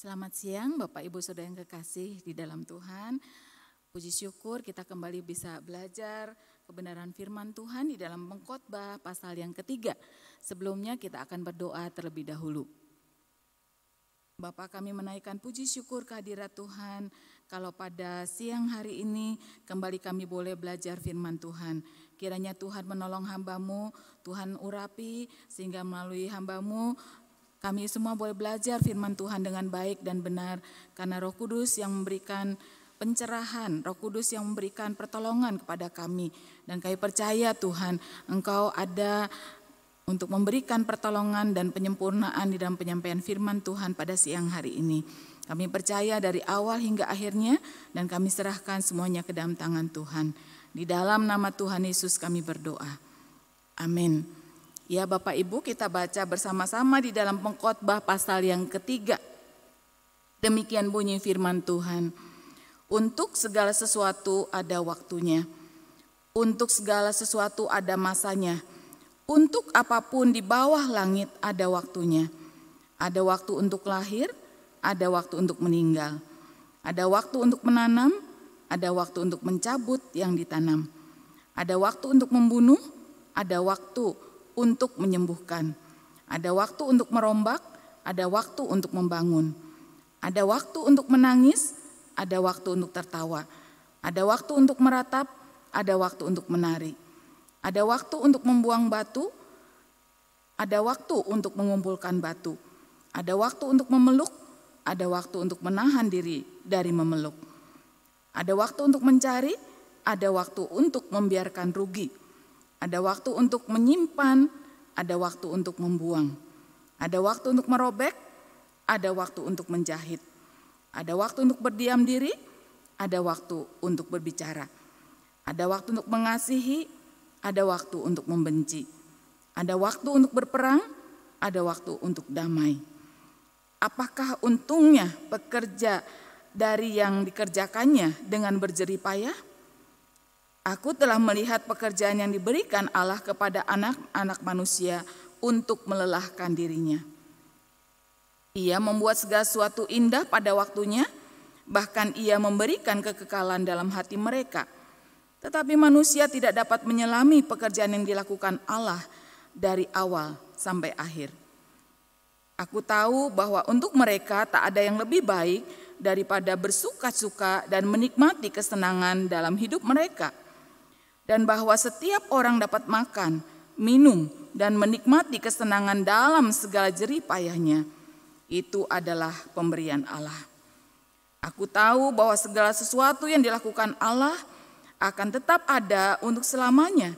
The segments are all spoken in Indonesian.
Selamat siang Bapak Ibu Saudara yang kekasih di dalam Tuhan. Puji syukur kita kembali bisa belajar kebenaran firman Tuhan di dalam Pengkhotbah pasal yang ketiga. Sebelumnya kita akan berdoa terlebih dahulu. Bapa, kami menaikkan puji syukur kehadirat Tuhan. Kalau pada siang hari ini kembali kami boleh belajar firman Tuhan. Kiranya Tuhan menolong hamba-Mu, Tuhan urapi sehingga melalui hamba-Mu kami semua boleh belajar firman Tuhan dengan baik dan benar. Karena Roh Kudus yang memberikan pencerahan, Roh Kudus yang memberikan pertolongan kepada kami. Dan kami percaya Tuhan, Engkau ada untuk memberikan pertolongan dan penyempurnaan di dalam penyampaian firman Tuhan pada siang hari ini. Kami percaya dari awal hingga akhirnya dan kami serahkan semuanya ke dalam tangan Tuhan. Di dalam nama Tuhan Yesus kami berdoa. Amin. Ya Bapak Ibu, kita baca bersama-sama di dalam Pengkhotbah pasal yang ketiga. Demikian bunyi firman Tuhan. Untuk segala sesuatu ada waktunya. Untuk segala sesuatu ada masanya. Untuk apapun di bawah langit ada waktunya. Ada waktu untuk lahir, ada waktu untuk meninggal. Ada waktu untuk menanam, ada waktu untuk mencabut yang ditanam. Ada waktu untuk membunuh, ada waktu untuk menyembuhkan. Ada waktu untuk merombak, ada waktu untuk membangun. Ada waktu untuk menangis, ada waktu untuk tertawa. Ada waktu untuk meratap, ada waktu untuk menari. Ada waktu untuk membuang batu, ada waktu untuk mengumpulkan batu. Ada waktu untuk memeluk, ada waktu untuk menahan diri dari memeluk. Ada waktu untuk mencari, ada waktu untuk membiarkan rugi. Ada waktu untuk menyimpan, ada waktu untuk membuang. Ada waktu untuk merobek, ada waktu untuk menjahit. Ada waktu untuk berdiam diri, ada waktu untuk berbicara. Ada waktu untuk mengasihi, ada waktu untuk membenci. Ada waktu untuk berperang, ada waktu untuk damai. Apakah untungnya pekerja dari yang dikerjakannya dengan berjerih payah? Aku telah melihat pekerjaan yang diberikan Allah kepada anak-anak manusia untuk melelahkan dirinya. Ia membuat segala sesuatu indah pada waktunya, bahkan ia memberikan kekekalan dalam hati mereka. Tetapi manusia tidak dapat menyelami pekerjaan yang dilakukan Allah dari awal sampai akhir. Aku tahu bahwa untuk mereka tak ada yang lebih baik daripada bersuka-suka dan menikmati kesenangan dalam hidup mereka. Dan bahwa setiap orang dapat makan, minum, dan menikmati kesenangan dalam segala jerih payahnya. Itu adalah pemberian Allah. Aku tahu bahwa segala sesuatu yang dilakukan Allah akan tetap ada untuk selamanya.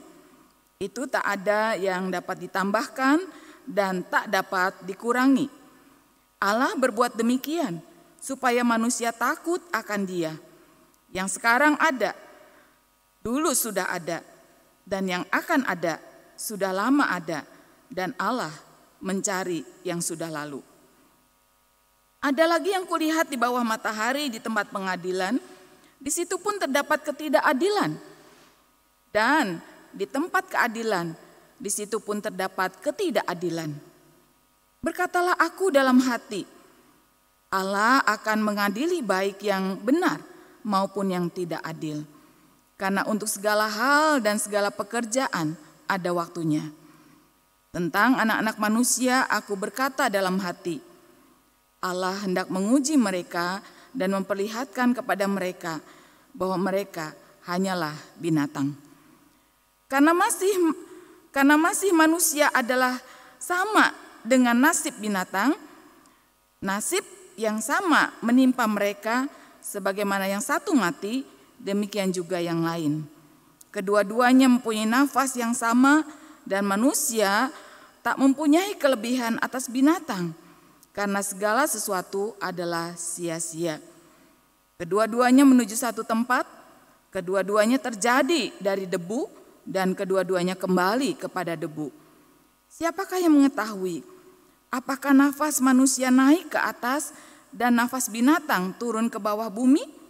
Itu tak ada yang dapat ditambahkan dan tak dapat dikurangi. Allah berbuat demikian supaya manusia takut akan Dia. Yang sekarang ada, dulu sudah ada, dan yang akan ada, sudah lama ada, dan Allah mencari yang sudah lalu. Ada lagi yang kulihat di bawah matahari di tempat pengadilan, di situ pun terdapat ketidakadilan. Dan di tempat keadilan, di situ pun terdapat ketidakadilan. Berkatalah aku dalam hati, Allah akan mengadili baik yang benar maupun yang tidak adil. Karena untuk segala hal dan segala pekerjaan ada waktunya. Tentang anak-anak manusia aku berkata dalam hati, Allah hendak menguji mereka dan memperlihatkan kepada mereka bahwa mereka hanyalah binatang. Karena masih manusia adalah sama dengan nasib binatang, nasib yang sama menimpa mereka sebagaimana yang satu mati, demikian juga yang lain. Kedua-duanya mempunyai nafas yang sama dan manusia tak mempunyai kelebihan atas binatang karena segala sesuatu adalah sia-sia. Kedua-duanya menuju satu tempat, kedua-duanya terjadi dari debu dan kedua-duanya kembali kepada debu. Siapakah yang mengetahui apakah nafas manusia naik ke atas dan nafas binatang turun ke bawah bumi?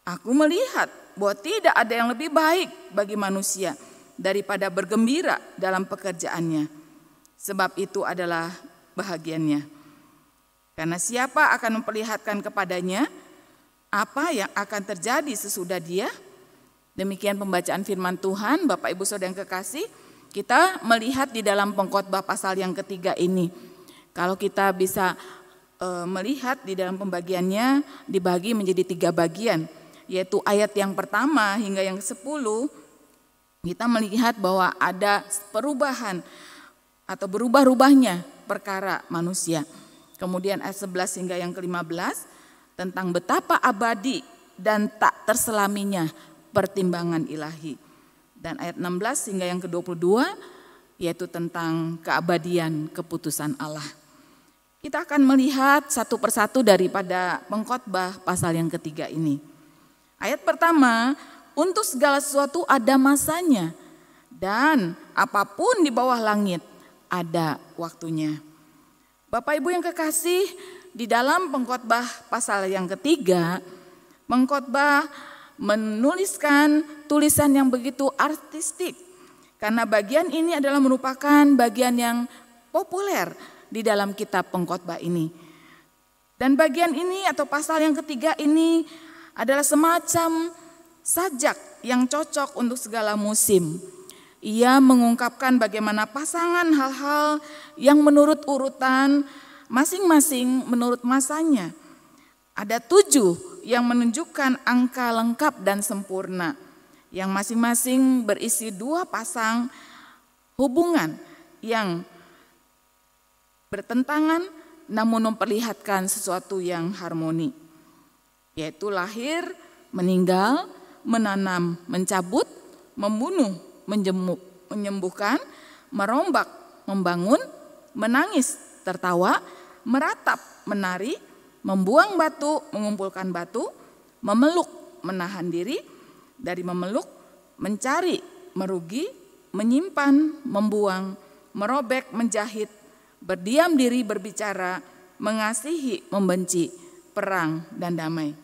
Aku melihat bahwa tidak ada yang lebih baik bagi manusia daripada bergembira dalam pekerjaannya. Sebab itu adalah bahagiannya. Karena siapa akan memperlihatkan kepadanya apa yang akan terjadi sesudah dia? Demikian pembacaan firman Tuhan. Bapak Ibu Saudara yang kekasih, kita melihat di dalam Pengkhotbah pasal yang ketiga ini. Kalau kita bisa melihat di dalam pembagiannya dibagi menjadi 3 bagian, yaitu ayat yang pertama hingga yang ke-10, kita melihat bahwa ada perubahan atau berubah-ubahnya perkara manusia. Kemudian ayat 11 hingga yang ke-15 tentang betapa abadi dan tak terselaminya pertimbangan ilahi. Dan ayat 16 hingga yang ke-22 yaitu tentang keabadian keputusan Allah. Kita akan melihat satu persatu daripada Pengkhotbah pasal yang ketiga ini. Ayat pertama, untuk segala sesuatu ada masanya dan apapun di bawah langit ada waktunya. Bapak Ibu yang kekasih, di dalam Pengkhotbah pasal yang ketiga, Pengkhotbah menuliskan tulisan yang begitu artistik. Karena bagian ini adalah merupakan bagian yang populer di dalam kitab Pengkhotbah ini. Dan bagian ini atau pasal yang ketiga ini adalah semacam sajak yang cocok untuk segala musim. Ia mengungkapkan bagaimana pasangan hal-hal yang menurut urutan masing-masing menurut masanya. Ada 7 yang menunjukkan angka lengkap dan sempurna, yang masing-masing berisi 2 pasang hubungan yang bertentangan namun memperlihatkan sesuatu yang harmoni, yaitu lahir, meninggal, menanam, mencabut, membunuh, menyembuhkan, merombak, membangun, menangis, tertawa, meratap, menari, membuang batu, mengumpulkan batu, memeluk, menahan diri, dari memeluk, mencari, merugi, menyimpan, membuang, merobek, menjahit, berdiam diri, berbicara, mengasihi, membenci, perang, dan damai.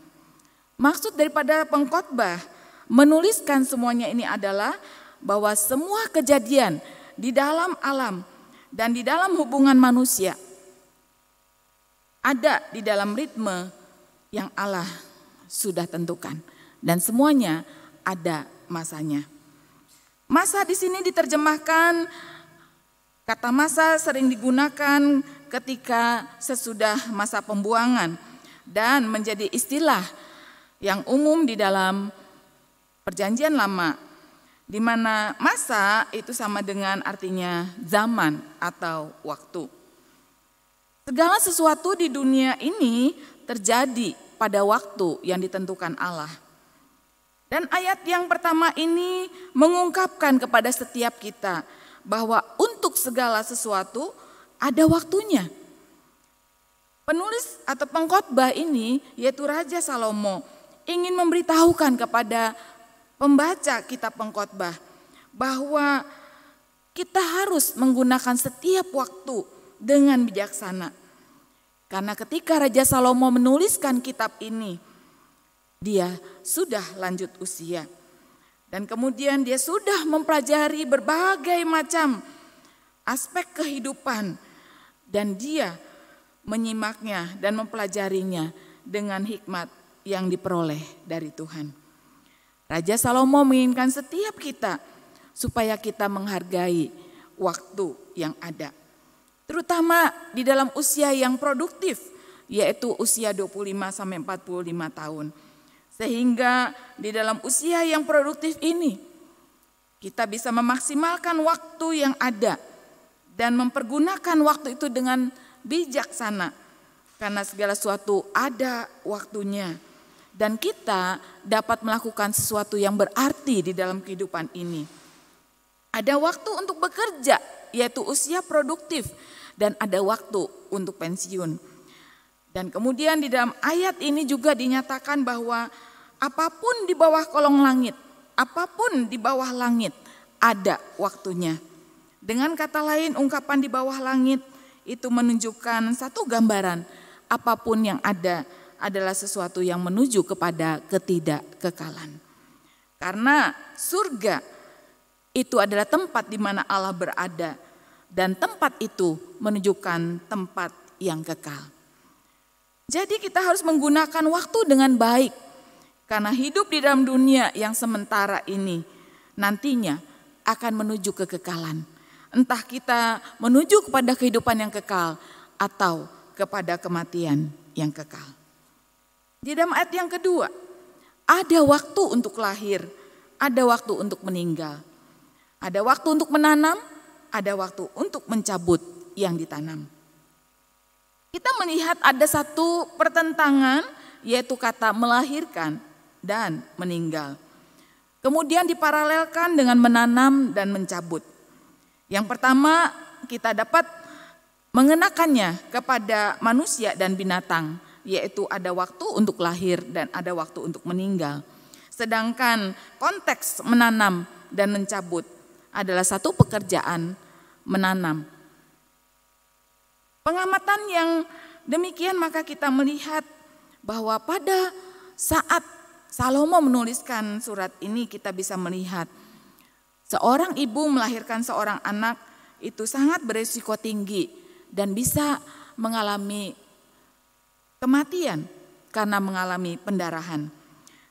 Maksud daripada Pengkhotbah menuliskan semuanya ini adalah bahwa semua kejadian di dalam alam dan di dalam hubungan manusia ada di dalam ritme yang Allah sudah tentukan, dan semuanya ada masanya. Masa di sini diterjemahkan, kata masa sering digunakan ketika sesudah masa pembuangan dan menjadi istilah yang umum di dalam Perjanjian Lama, di mana masa itu sama dengan artinya zaman atau waktu. Segala sesuatu di dunia ini terjadi pada waktu yang ditentukan Allah. Dan ayat yang pertama ini mengungkapkan kepada setiap kita bahwa untuk segala sesuatu ada waktunya. Penulis atau pengkhotbah ini yaitu Raja Salomo ingin memberitahukan kepada pembaca kitab Pengkhotbah bahwa kita harus menggunakan setiap waktu dengan bijaksana. Karena ketika Raja Salomo menuliskan kitab ini, dia sudah lanjut usia. Dan kemudian dia sudah mempelajari berbagai macam aspek kehidupan, dan dia menyimaknya dan mempelajarinya dengan hikmat yang diperoleh dari Tuhan. Raja Salomo menginginkan setiap kita supaya kita menghargai waktu yang ada. Terutama di dalam usia yang produktif, yaitu usia 25 sampai 45 tahun. Sehingga di dalam usia yang produktif ini kita bisa memaksimalkan waktu yang ada dan mempergunakan waktu itu dengan bijaksana. Karena segala sesuatu ada waktunya. Dan kita dapat melakukan sesuatu yang berarti di dalam kehidupan ini. Ada waktu untuk bekerja, yaitu usia produktif, dan ada waktu untuk pensiun. Dan kemudian di dalam ayat ini juga dinyatakan bahwa apapun di bawah kolong langit, apapun di bawah langit ada waktunya. Dengan kata lain, ungkapan di bawah langit itu menunjukkan satu gambaran, apapun yang ada adalah sesuatu yang menuju kepada ketidakkekalan. Karena surga itu adalah tempat di mana Allah berada, dan tempat itu menunjukkan tempat yang kekal. Jadi kita harus menggunakan waktu dengan baik. Karena hidup di dalam dunia yang sementara ini nantinya akan menuju kekekalan. Entah kita menuju kepada kehidupan yang kekal atau kepada kematian yang kekal. Di dalam ayat yang kedua, ada waktu untuk lahir, ada waktu untuk meninggal. Ada waktu untuk menanam, ada waktu untuk mencabut yang ditanam. Kita melihat ada satu pertentangan, yaitu kata melahirkan dan meninggal. Kemudian diparalelkan dengan menanam dan mencabut. Yang pertama kita dapat mengenakannya kepada manusia dan binatang, yaitu ada waktu untuk lahir dan ada waktu untuk meninggal. Sedangkan konteks menanam dan mencabut adalah satu pekerjaan menanam. Pengamatan yang demikian maka kita melihat bahwa pada saat Salomo menuliskan surat ini kita bisa melihat seorang ibu melahirkan seorang anak itu sangat berisiko tinggi dan bisa mengalami kematian karena mengalami pendarahan.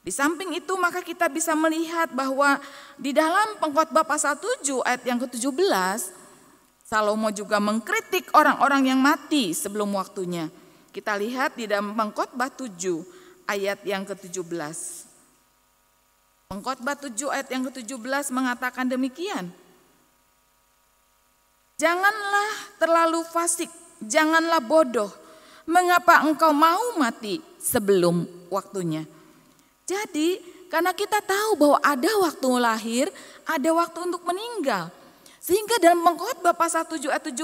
Di samping itu maka kita bisa melihat bahwa di dalam Pengkhotbah pasal 7 ayat yang ke-17 Salomo juga mengkritik orang-orang yang mati sebelum waktunya. Kita lihat di dalam Pengkhotbah 7 ayat yang ke-17. Pengkhotbah 7 ayat yang ke-17 mengatakan demikian. Janganlah terlalu fasik, janganlah bodoh. Mengapa engkau mau mati sebelum waktunya? Jadi karena kita tahu bahwa ada waktu lahir, ada waktu untuk meninggal. Sehingga dalam Pengkhotbah pasal 7 ayat 17,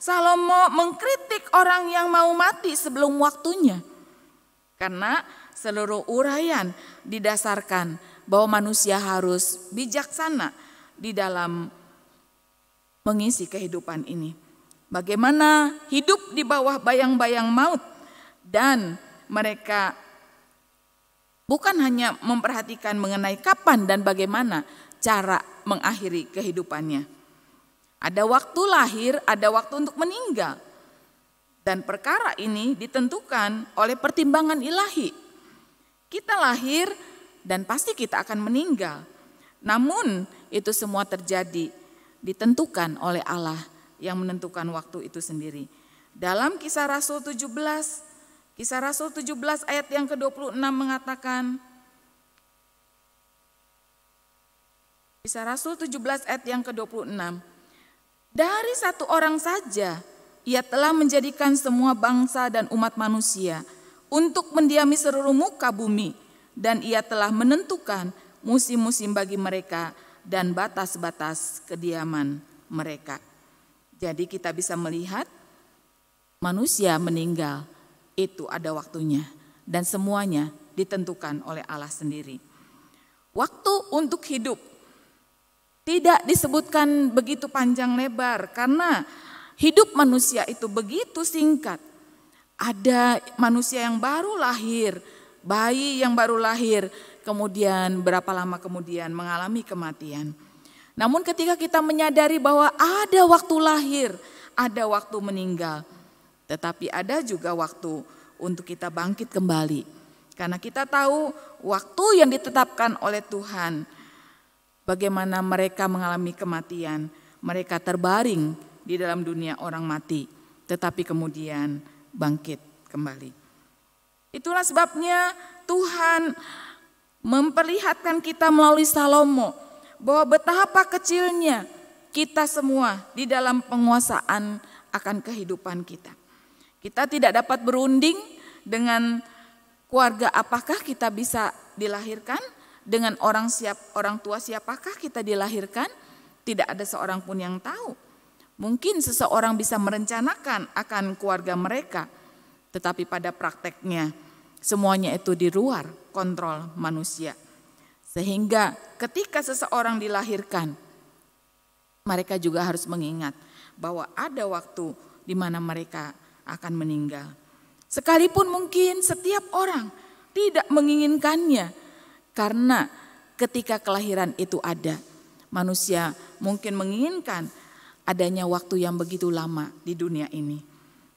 Salomo mengkritik orang yang mau mati sebelum waktunya. Karena seluruh uraian didasarkan bahwa manusia harus bijaksana di dalam mengisi kehidupan ini. Bagaimana hidup di bawah bayang-bayang maut dan mereka bukan hanya memperhatikan mengenai kapan dan bagaimana cara mengakhiri kehidupannya. Ada waktu lahir, ada waktu untuk meninggal. Dan perkara ini ditentukan oleh pertimbangan ilahi. Kita lahir dan pasti kita akan meninggal. Namun itu semua terjadi ditentukan oleh Allah yang menentukan waktu itu sendiri. Dalam Kisah Rasul 17 ayat yang ke-26 mengatakan, Kisah Rasul 17 ayat yang ke-26, dari satu orang saja ia telah menjadikan semua bangsa dan umat manusia untuk mendiami seluruh muka bumi, dan ia telah menentukan musim-musim bagi mereka dan batas-batas kediaman mereka. Jadi kita bisa melihat manusia meninggal itu ada waktunya dan semuanya ditentukan oleh Allah sendiri. Waktu untuk hidup tidak disebutkan begitu panjang lebar karena hidup manusia itu begitu singkat. Ada manusia yang baru lahir, bayi yang baru lahir, kemudian berapa lama kemudian mengalami kematian. Namun ketika kita menyadari bahwa ada waktu lahir, ada waktu meninggal, tetapi ada juga waktu untuk kita bangkit kembali. Karena kita tahu waktu yang ditetapkan oleh Tuhan, bagaimana mereka mengalami kematian, mereka terbaring di dalam dunia orang mati, tetapi kemudian bangkit kembali. Itulah sebabnya Tuhan memperlihatkan kita melalui Salomo bahwa betapa kecilnya kita semua di dalam penguasaan akan kehidupan kita. Kita tidak dapat berunding dengan keluarga apakah kita bisa dilahirkan, dengan orang tua siapakah kita dilahirkan, tidak ada seorang pun yang tahu. Mungkin seseorang bisa merencanakan akan keluarga mereka, tetapi pada prakteknya semuanya itu di luar kontrol manusia. Sehingga ketika seseorang dilahirkan, mereka juga harus mengingat bahwa ada waktu di mana mereka akan meninggal. Sekalipun mungkin setiap orang tidak menginginkannya, karena ketika kelahiran itu ada, manusia mungkin menginginkan adanya waktu yang begitu lama di dunia ini.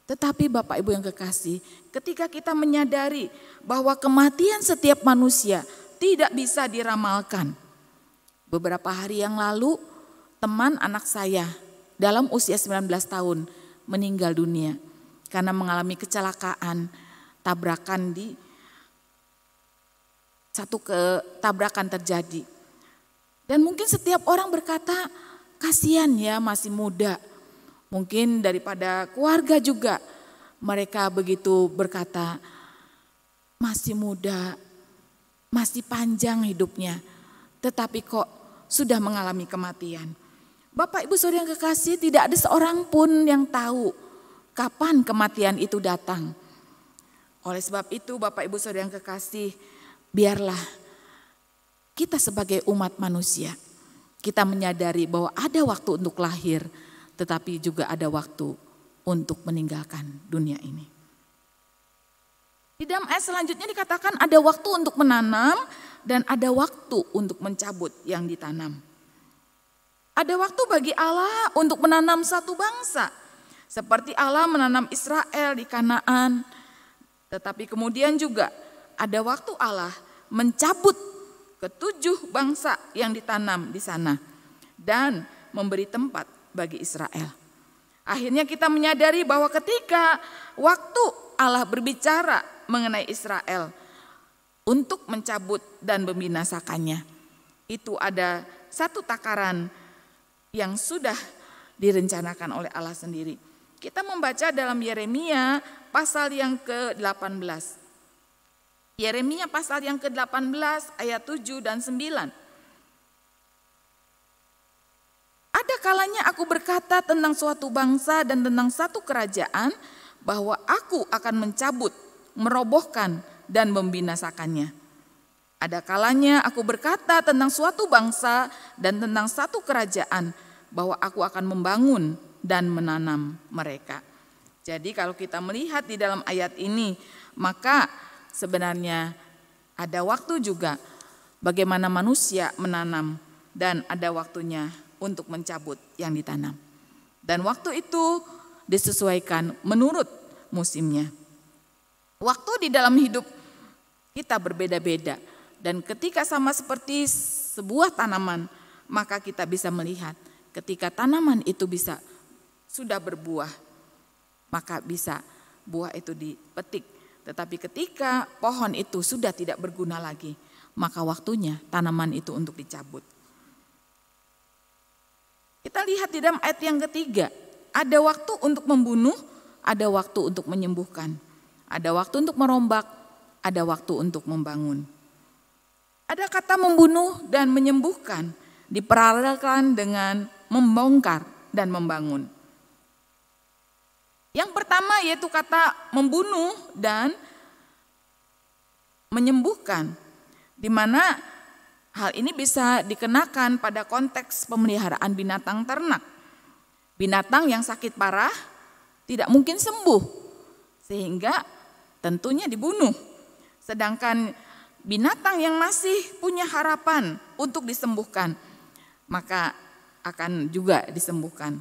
Tetapi Bapak Ibu yang kekasih, ketika kita menyadari bahwa kematian setiap manusia tidak bisa diramalkan. Beberapa hari yang lalu teman anak saya dalam usia 19 tahun meninggal dunia karena mengalami kecelakaan, tabrakan tabrakan terjadi. Dan mungkin setiap orang berkata, kasihan ya masih muda. Mungkin daripada keluarga juga mereka begitu berkata, masih muda, masih panjang hidupnya, tetapi kok sudah mengalami kematian. Bapak Ibu Saudara yang kekasih, tidak ada seorang pun yang tahu kapan kematian itu datang. Oleh sebab itu Bapak Ibu Saudara yang kekasih, biarlah kita sebagai umat manusia, kita menyadari bahwa ada waktu untuk lahir, tetapi juga ada waktu untuk meninggalkan dunia ini. Di dalam ayat selanjutnya dikatakan ada waktu untuk menanam dan ada waktu untuk mencabut yang ditanam. Ada waktu bagi Allah untuk menanam satu bangsa. Seperti Allah menanam Israel di Kanaan. Tetapi kemudian juga ada waktu Allah mencabut ke-7 bangsa yang ditanam di sana. Dan memberi tempat bagi Israel. Akhirnya kita menyadari bahwa ketika waktu Allah berbicara mengenai Israel untuk mencabut dan membinasakannya, itu ada satu takaran yang sudah direncanakan oleh Allah sendiri. Kita membaca dalam Yeremia pasal yang ke-18. Yeremia pasal yang ke-18 ayat 7 dan 9. Ada kalanya aku berkata tentang suatu bangsa dan tentang satu kerajaan bahwa aku akan mencabut, merobohkan dan membinasakannya. Ada kalanya aku berkata tentang suatu bangsa dan tentang satu kerajaan bahwa aku akan membangun dan menanam mereka. Jadi kalau kita melihat di dalam ayat ini, maka sebenarnya ada waktu juga bagaimana manusia menanam dan ada waktunya untuk mencabut yang ditanam. Dan waktu itu disesuaikan menurut musimnya. Waktu di dalam hidup kita berbeda-beda. Dan ketika sama seperti sebuah tanaman, maka kita bisa melihat ketika tanaman itu sudah berbuah, maka bisa buah itu dipetik. Tetapi ketika pohon itu sudah tidak berguna lagi, maka waktunya tanaman itu untuk dicabut. Kita lihat di dalam ayat yang ketiga, ada waktu untuk membunuh, ada waktu untuk menyembuhkan, ada waktu untuk merombak, ada waktu untuk membangun. Ada kata membunuh dan menyembuhkan diparalelkan dengan membongkar dan membangun. Yang pertama yaitu kata membunuh dan menyembuhkan, di mana hal ini bisa dikenakan pada konteks pemeliharaan binatang ternak. Binatang yang sakit parah tidak mungkin sembuh, sehingga tentunya dibunuh. Sedangkan binatang yang masih punya harapan untuk disembuhkan, maka akan juga disembuhkan.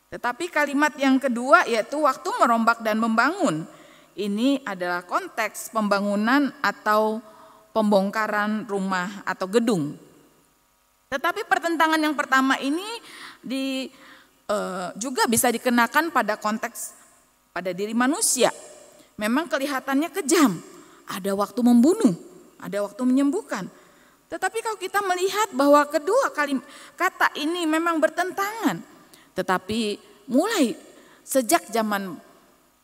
Tetapi kalimat yang kedua yaitu waktu merombak dan membangun. Ini adalah konteks pembangunan atau pembongkaran rumah atau gedung. Tetapi pertentangan yang pertama ini juga bisa dikenakan pada konteks pada diri manusia. Memang kelihatannya kejam, ada waktu membunuh, ada waktu menyembuhkan. Tetapi kalau kita melihat bahwa kedua kata ini memang bertentangan. Tetapi mulai sejak zaman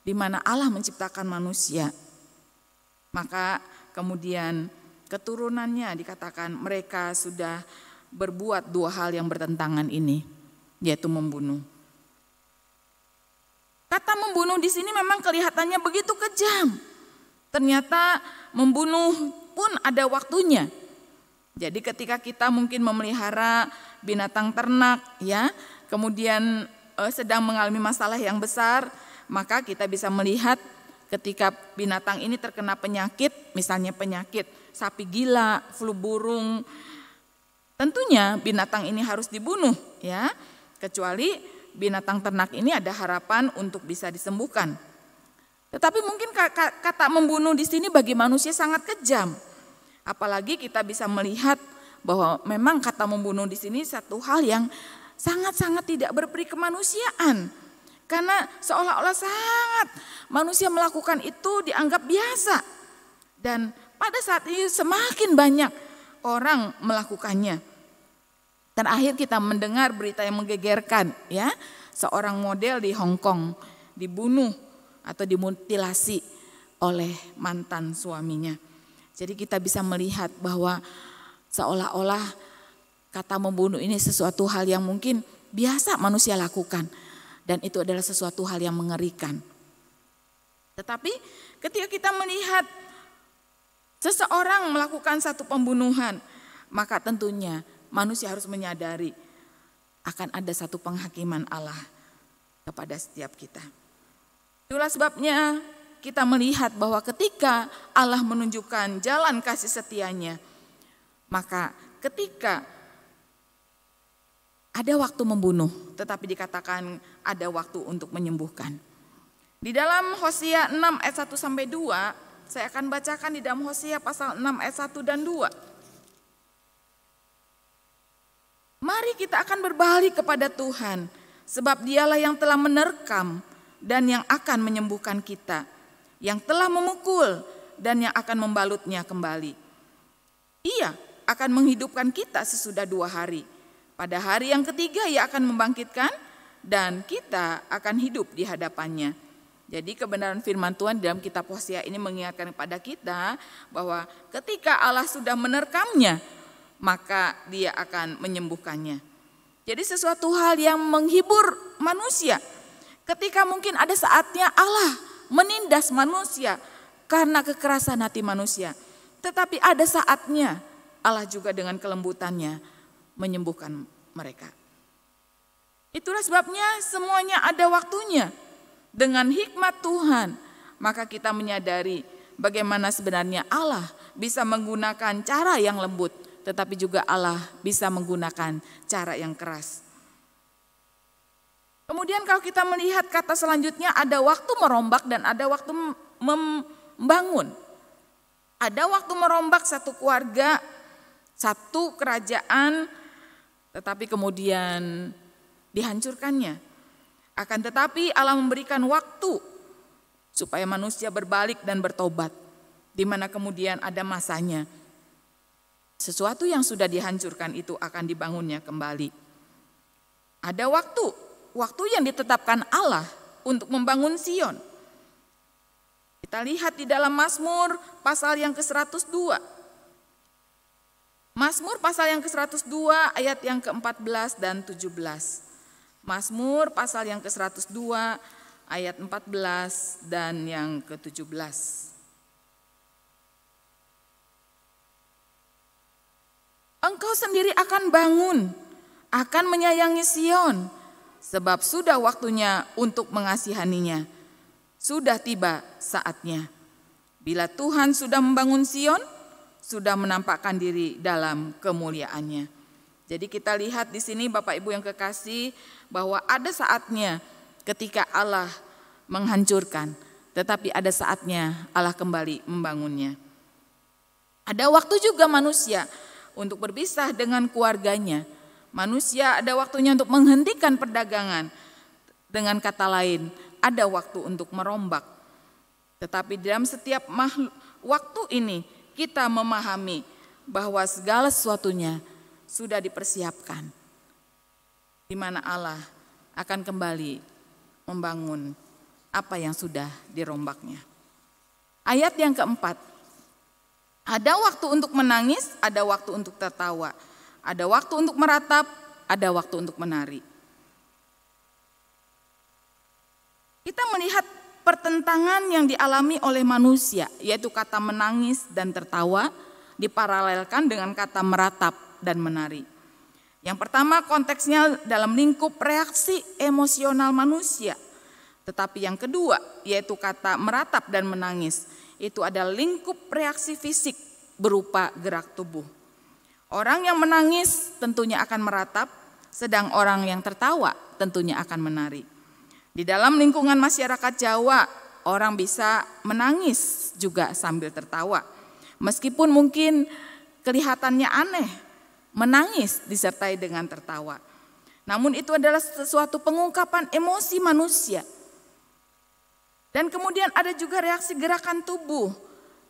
di mana Allah menciptakan manusia, maka kemudian keturunannya dikatakan mereka sudah berbuat dua hal yang bertentangan ini, yaitu membunuh. Kata membunuh di sini memang kelihatannya begitu kejam. Ternyata membunuh pun ada waktunya. Jadi ketika kita mungkin memelihara binatang ternak, ya, kemudian sedang mengalami masalah yang besar, maka kita bisa melihat ketika binatang ini terkena penyakit, misalnya penyakit sapi gila, flu burung, tentunya binatang ini harus dibunuh, ya. Kecuali binatang ternak ini ada harapan untuk bisa disembuhkan. Tetapi mungkin kata membunuh di sini bagi manusia sangat kejam. Apalagi kita bisa melihat bahwa memang kata membunuh di sini satu hal yang sangat-sangat tidak berperi kemanusiaan. Karena seolah-olah sangat manusia melakukan itu dianggap biasa. Dan pada saat ini semakin banyak orang melakukannya. Terakhir kita mendengar berita yang menggegerkan, ya, seorang model di Hong Kong dibunuh atau dimutilasi oleh mantan suaminya. Jadi kita bisa melihat bahwa seolah-olah kata membunuh ini sesuatu hal yang mungkin biasa manusia lakukan. Dan itu adalah sesuatu hal yang mengerikan. Tetapi ketika kita melihat seseorang melakukan satu pembunuhan, maka tentunya manusia harus menyadari akan ada satu penghakiman Allah kepada setiap kita. Itulah sebabnya kita melihat bahwa ketika Allah menunjukkan jalan kasih setianya, maka ketika ada waktu membunuh, tetapi dikatakan ada waktu untuk menyembuhkan. Di dalam Hosea 6 ayat 1 sampai 2, saya akan bacakan di dalam Hosea pasal 6 ayat 1 dan 2. Mari kita akan berbalik kepada Tuhan, sebab Dialah yang telah menerkam dan yang akan menyembuhkan kita, yang telah memukul dan yang akan membalutnya kembali. Ia akan menghidupkan kita sesudah 2 hari. Pada hari yang ketiga Ia akan membangkitkan dan kita akan hidup di hadapannya. Jadi kebenaran firman Tuhan dalam kitab Hosea ini mengingatkan kepada kita bahwa ketika Allah sudah menerkamnya, maka Dia akan menyembuhkannya. Jadi sesuatu hal yang menghibur manusia. Ketika mungkin ada saatnya Allah menindas manusia karena kekerasan hati manusia. Tetapi ada saatnya Allah juga dengan kelembutannya menyembuhkan mereka. Itulah sebabnya semuanya ada waktunya. Dengan hikmat Tuhan, maka kita menyadari bagaimana sebenarnya Allah bisa menggunakan cara yang lembut, tetapi juga Allah bisa menggunakan cara yang keras. Kemudian kalau kita melihat kata selanjutnya, ada waktu merombak dan ada waktu membangun. Ada waktu merombak satu keluarga, satu kerajaan, tetapi kemudian dihancurkannya. Akan tetapi Allah memberikan waktu supaya manusia berbalik dan bertobat, di mana kemudian ada masanya. Sesuatu yang sudah dihancurkan itu akan dibangunnya kembali. Ada waktu yang ditetapkan Allah untuk membangun Sion. Kita lihat di dalam Mazmur pasal yang ke-102. Mazmur pasal yang ke-102 ayat yang ke-14 dan 17. Mazmur pasal yang ke-102 ayat 14 dan yang ke-17. Engkau sendiri akan bangun, akan menyayangi Sion, sebab sudah waktunya untuk mengasihaninya. Sudah tiba saatnya. Bila Tuhan sudah membangun Sion, sudah menampakkan diri dalam kemuliaannya. Jadi kita lihat di sini Bapak Ibu yang kekasih bahwa ada saatnya ketika Allah menghancurkan, tetapi ada saatnya Allah kembali membangunnya. Ada waktu juga manusia untuk berpisah dengan keluarganya. Manusia ada waktunya untuk menghentikan perdagangan. Dengan kata lain, ada waktu untuk merombak. Tetapi dalam setiap waktu ini kita memahami bahwa segala sesuatunya sudah dipersiapkan, di mana Allah akan kembali membangun apa yang sudah dirombaknya. Ayat yang keempat, ada waktu untuk menangis, ada waktu untuk tertawa, ada waktu untuk meratap, ada waktu untuk menari. Kita melihat pertentangan yang dialami oleh manusia, yaitu kata menangis dan tertawa, diparalelkan dengan kata meratap dan menari. Yang pertama konteksnya dalam lingkup reaksi emosional manusia. Tetapi yang kedua yaitu kata meratap dan menangis. Itu adalah lingkup reaksi fisik berupa gerak tubuh. Orang yang menangis tentunya akan meratap, sedang orang yang tertawa tentunya akan menari. Di dalam lingkungan masyarakat Jawa, orang bisa menangis juga sambil tertawa. Meskipun mungkin kelihatannya aneh, menangis disertai dengan tertawa. Namun itu adalah sesuatu pengungkapan emosi manusia. Dan kemudian ada juga reaksi gerakan tubuh,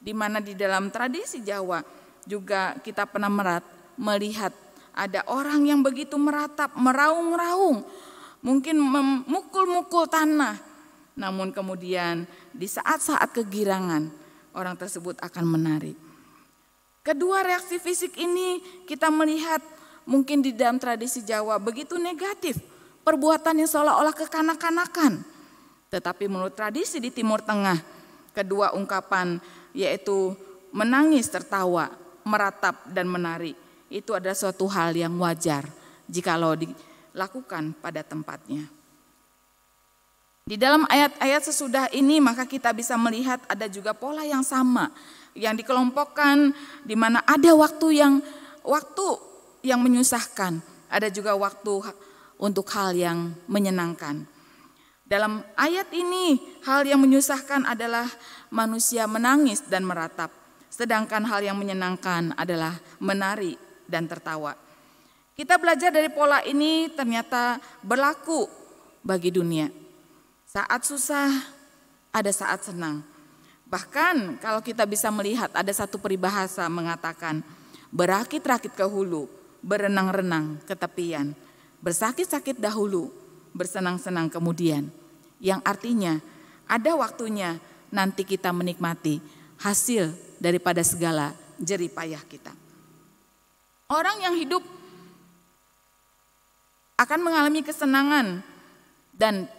di mana di dalam tradisi Jawa juga kita pernah melihat ada orang yang begitu meratap, meraung-raung, mungkin memukul-mukul tanah. Namun kemudian di saat-saat kegirangan orang tersebut akan menari. Kedua reaksi fisik ini kita melihat mungkin di dalam tradisi Jawa begitu negatif. Perbuatan yang seolah-olah kekanak-kanakan. Tetapi menurut tradisi di Timur Tengah, kedua ungkapan yaitu menangis, tertawa, meratap dan menari. Itu adalah suatu hal yang wajar jikalau dilakukan pada tempatnya. Di dalam ayat-ayat sesudah ini maka kita bisa melihat ada juga pola yang sama yang dikelompokkan, di mana ada waktu yang menyusahkan, ada juga waktu untuk hal yang menyenangkan. Dalam ayat ini hal yang menyusahkan adalah manusia menangis dan meratap, sedangkan hal yang menyenangkan adalah menari dan tertawa. Kita belajar dari pola ini ternyata berlaku bagi dunia. Saat susah, ada saat senang. Bahkan kalau kita bisa melihat ada satu peribahasa mengatakan, berakit-rakit ke hulu, berenang-renang ke tepian, bersakit-sakit dahulu, bersenang-senang kemudian. Yang artinya ada waktunya nanti kita menikmati hasil daripada segala jerih payah kita. Orang yang hidup akan mengalami kesenangan dan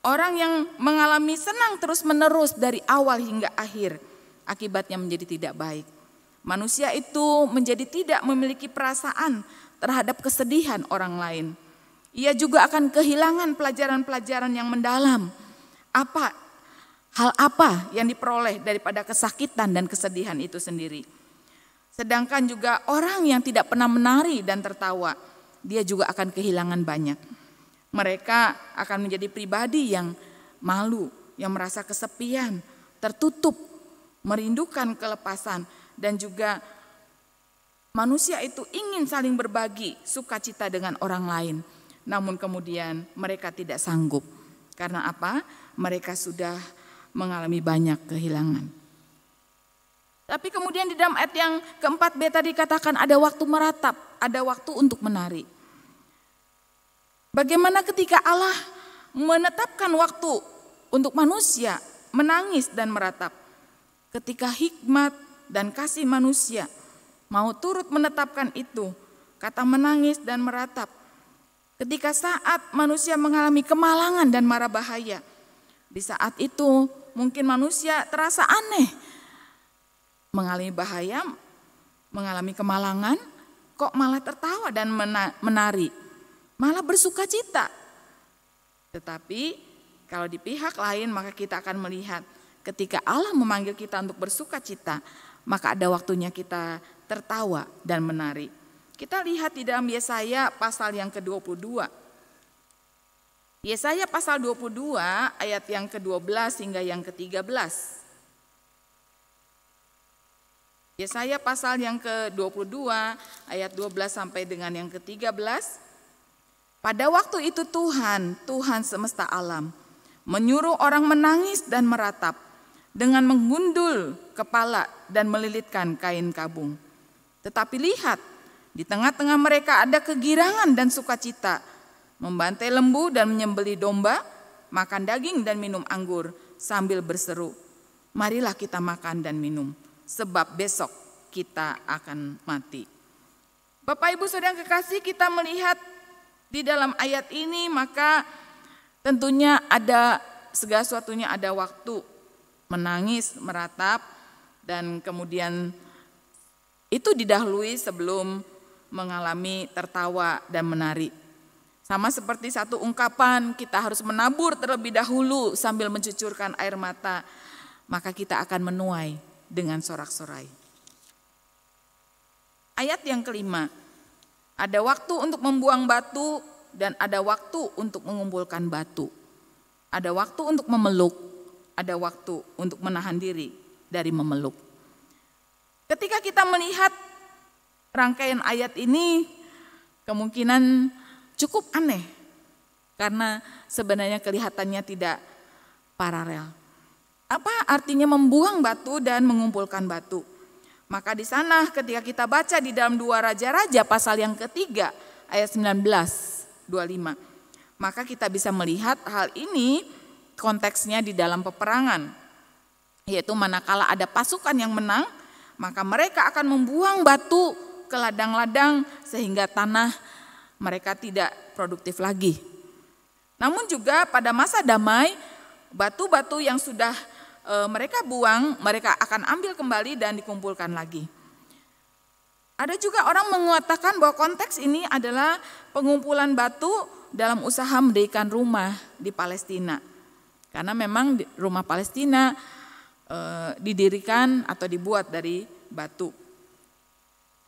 orang yang mengalami senang terus-menerus dari awal hingga akhir, akibatnya menjadi tidak baik. Manusia itu menjadi tidak memiliki perasaan terhadap kesedihan orang lain. Ia juga akan kehilangan pelajaran-pelajaran yang mendalam. Hal apa yang diperoleh daripada kesakitan dan kesedihan itu sendiri. Sedangkan juga orang yang tidak pernah menari dan tertawa, dia juga akan kehilangan banyak. Mereka akan menjadi pribadi yang malu, yang merasa kesepian, tertutup, merindukan kelepasan, dan juga manusia itu ingin saling berbagi sukacita dengan orang lain. Namun kemudian mereka tidak sanggup. Karena apa? Mereka sudah mengalami banyak kehilangan. Tapi kemudian di dalam ayat yang keempat B tadi dikatakan ada waktu meratap, ada waktu untuk menari. Bagaimana ketika Allah menetapkan waktu untuk manusia menangis dan meratap. Ketika hikmat dan kasih manusia mau turut menetapkan itu, kata menangis dan meratap. Ketika saat manusia mengalami kemalangan dan mara bahaya, di saat itu mungkin manusia terasa aneh. Mengalami bahaya, mengalami kemalangan, kok malah tertawa dan menari. Malah bersuka cita. Tetapi kalau di pihak lain maka kita akan melihat ketika Allah memanggil kita untuk bersuka cita, maka ada waktunya kita tertawa dan menari. Kita lihat di dalam Yesaya pasal yang ke-22. Yesaya pasal 22 ayat yang ke-12 hingga yang ke-13. Yesaya pasal yang ke-22 ayat 12 sampai dengan yang ke-13. Pada waktu itu Tuhan semesta alam, menyuruh orang menangis dan meratap dengan menggundul kepala dan melilitkan kain kabung. Tetapi lihat, di tengah-tengah mereka ada kegirangan dan sukacita, membantai lembu dan menyembelih domba, makan daging dan minum anggur sambil berseru, marilah kita makan dan minum, sebab besok kita akan mati. Bapak Ibu Saudara yang kekasih, kita melihat di dalam ayat ini maka tentunya ada segala sesuatunya ada waktu menangis, meratap, dan kemudian itu didahului sebelum mengalami tertawa dan menari. Sama seperti satu ungkapan, kita harus menabur terlebih dahulu sambil mencucurkan air mata, maka kita akan menuai dengan sorak-sorai. Ayat yang kelima, ada waktu untuk membuang batu dan ada waktu untuk mengumpulkan batu. Ada waktu untuk memeluk ada waktu untuk menahan diri dari memeluk. Ketika kita melihat rangkaian ayat ini, kemungkinan cukup aneh karena sebenarnya kelihatannya tidak paralel. Apa artinya membuang batu dan mengumpulkan batu? Maka di sana ketika kita baca di dalam 2 Raja-Raja pasal yang ketiga ayat 19-25, maka kita bisa melihat hal ini konteksnya di dalam peperangan. Yaitu manakala ada pasukan yang menang, maka mereka akan membuang batu ke ladang-ladang sehingga tanah mereka tidak produktif lagi. Namun juga pada masa damai, batu-batu yang sudah mereka buang, mereka akan ambil kembali dan dikumpulkan lagi. Ada juga orang mengatakan bahwa konteks ini adalah pengumpulan batu dalam usaha mendirikan rumah di Palestina. Karena memang rumah Palestina didirikan atau dibuat dari batu.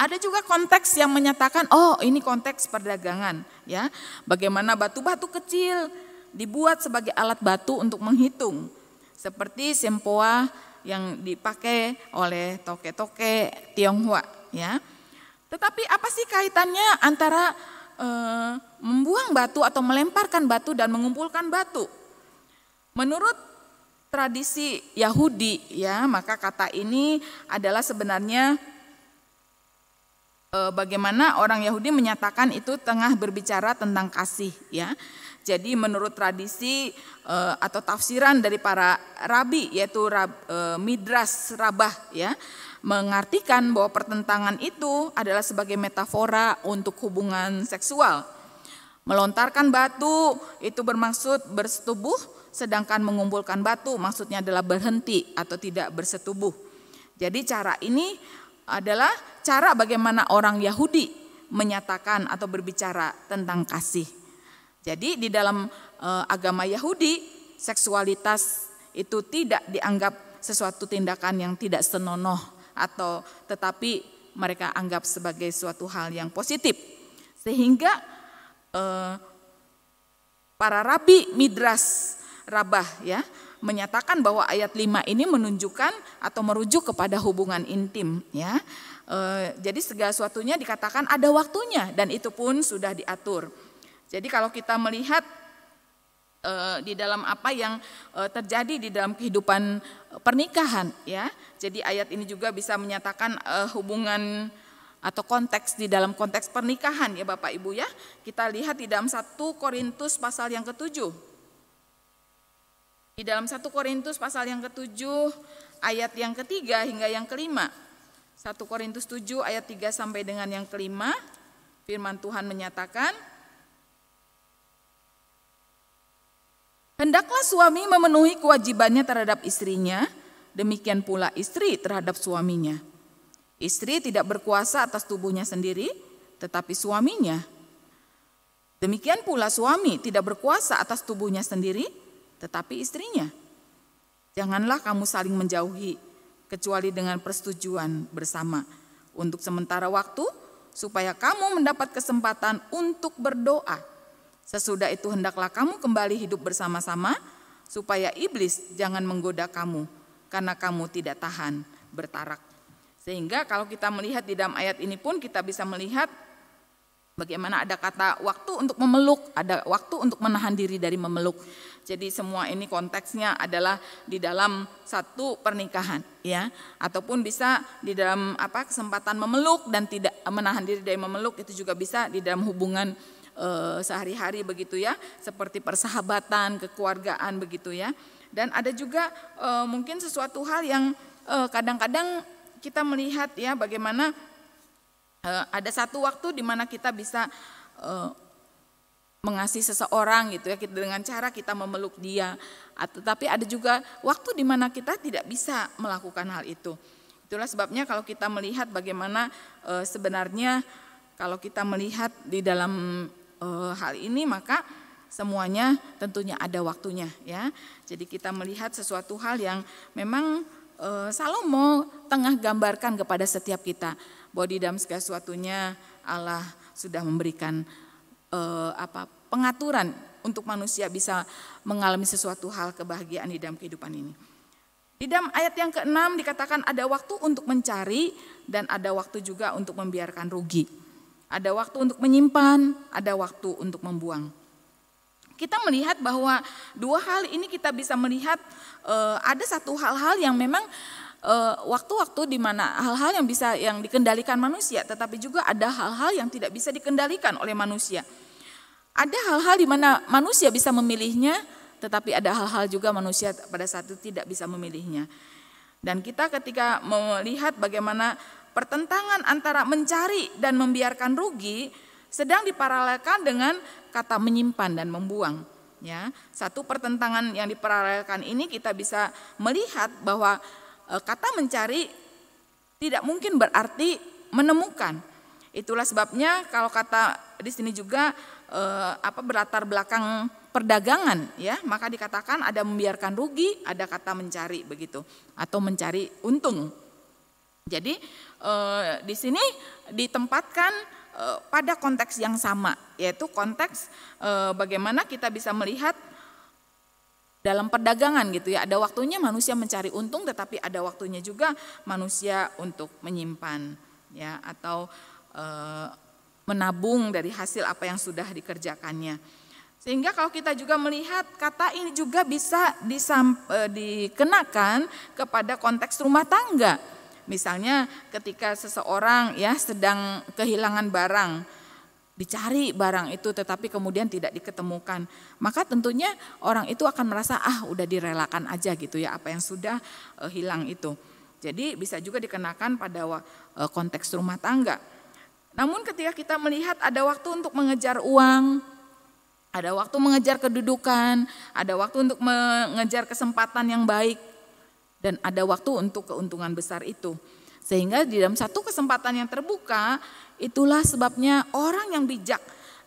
Ada juga konteks yang menyatakan, oh ini konteks perdagangan, ya. Bagaimana batu-batu kecil dibuat sebagai alat batu untuk menghitung. Seperti sempoa yang dipakai oleh toke-toke Tionghoa, ya. Tetapi apa sih kaitannya antara membuang batu atau melemparkan batu dan mengumpulkan batu? Menurut tradisi Yahudi, ya, maka kata ini adalah sebenarnya bagaimana orang Yahudi menyatakan itu tengah berbicara tentang kasih, ya. Jadi menurut tradisi atau tafsiran dari para rabi, yaitu Midras Rabbah, ya, mengartikan bahwa pertentangan itu adalah sebagai metafora untuk hubungan seksual. Melontarkan batu itu bermaksud bersetubuh, sedangkan mengumpulkan batu maksudnya adalah berhenti atau tidak bersetubuh. Jadi cara ini adalah cara bagaimana orang Yahudi menyatakan atau berbicara tentang kasih. Jadi di dalam agama Yahudi, seksualitas itu tidak dianggap sesuatu tindakan yang tidak senonoh atau tetapi mereka anggap sebagai suatu hal yang positif. Sehingga para rabi Midras Rabbah, ya, menyatakan bahwa ayat 5 ini menunjukkan atau merujuk kepada hubungan intim, ya. Jadi segala sesuatunya dikatakan ada waktunya dan itu pun sudah diatur. Jadi kalau kita melihat di dalam apa yang terjadi di dalam kehidupan pernikahan, ya. Jadi ayat ini juga bisa menyatakan hubungan atau konteks di dalam konteks pernikahan, ya Bapak Ibu, ya. Kita lihat di dalam 1 Korintus pasal yang ke-7. Di dalam 1 Korintus pasal yang ke-7 ayat yang ke-3 hingga yang ke-5. 1 Korintus 7 ayat 3 sampai dengan yang ke-5, firman Tuhan menyatakan, hendaklah suami memenuhi kewajibannya terhadap istrinya, demikian pula istri terhadap suaminya. Istri tidak berkuasa atas tubuhnya sendiri, tetapi suaminya. Demikian pula suami tidak berkuasa atas tubuhnya sendiri, tetapi istrinya. Janganlah kamu saling menjauhi, kecuali dengan persetujuan bersama, untuk sementara waktu, supaya kamu mendapat kesempatan untuk berdoa. Sesudah itu hendaklah kamu kembali hidup bersama-sama, supaya iblis jangan menggoda kamu, karena kamu tidak tahan bertarak. Sehingga kalau kita melihat di dalam ayat ini pun kita bisa melihat bagaimana ada kata waktu untuk memeluk, ada waktu untuk menahan diri dari memeluk. Jadi semua ini konteksnya adalah di dalam satu pernikahan, ya, ataupun bisa di dalam kesempatan memeluk dan tidak menahan diri dari memeluk, itu juga bisa di dalam hubungan sehari-hari begitu, ya, seperti persahabatan, kekeluargaan begitu, ya. Dan ada juga mungkin sesuatu hal yang kadang-kadang kita melihat, ya, bagaimana ada satu waktu di mana kita bisa mengasihi seseorang gitu, ya, dengan cara kita memeluk dia. Tetapi ada juga waktu di mana kita tidak bisa melakukan hal itu. Itulah sebabnya kalau kita melihat bagaimana sebenarnya kalau kita melihat di dalam hal ini, maka semuanya tentunya ada waktunya, ya. Jadi kita melihat sesuatu hal yang memang Salomo tengah gambarkan kepada setiap kita, bahwa di dalam segala sesuatunya Allah sudah memberikan pengaturan untuk manusia bisa mengalami sesuatu hal kebahagiaan di dalam kehidupan ini. Di dalam ayat yang ke-6 dikatakan ada waktu untuk mencari dan ada waktu juga untuk membiarkan rugi. Ada waktu untuk menyimpan, ada waktu untuk membuang. Kita melihat bahwa dua hal ini kita bisa melihat ada satu hal-hal yang memang waktu-waktu di mana hal-hal yang dikendalikan manusia, tetapi juga ada hal-hal yang tidak bisa dikendalikan oleh manusia. Ada hal-hal di mana manusia bisa memilihnya, tetapi ada hal-hal juga manusia pada saat itu tidak bisa memilihnya. Dan kita ketika melihat bagaimana pertentangan antara mencari dan membiarkan rugi sedang diparalelkan dengan kata menyimpan dan membuang. Ya, satu pertentangan yang diparalelkan ini kita bisa melihat bahwa kata mencari tidak mungkin berarti menemukan. Itulah sebabnya kalau kata di sini juga berlatar belakang perdagangan, ya, maka dikatakan ada membiarkan rugi, ada kata mencari begitu, atau mencari untung. Jadi di sini ditempatkan pada konteks yang sama, yaitu konteks bagaimana kita bisa melihat dalam perdagangan gitu ya, ada waktunya manusia mencari untung, tetapi ada waktunya juga manusia untuk menyimpan, ya, atau menabung dari hasil apa yang sudah dikerjakannya. Sehingga kalau kita juga melihat kata ini juga bisa dikenakan kepada konteks rumah tangga. Misalnya ketika seseorang ya sedang kehilangan barang, dicari barang itu tetapi kemudian tidak diketemukan, maka tentunya orang itu akan merasa udah direlakan aja gitu ya apa yang sudah hilang itu. Jadi bisa juga dikenakan pada konteks rumah tangga. Namun ketika kita melihat ada waktu untuk mengejar uang, ada waktu mengejar kedudukan, ada waktu untuk mengejar kesempatan yang baik, dan ada waktu untuk keuntungan besar itu. Sehingga di dalam satu kesempatan yang terbuka, itulah sebabnya orang yang bijak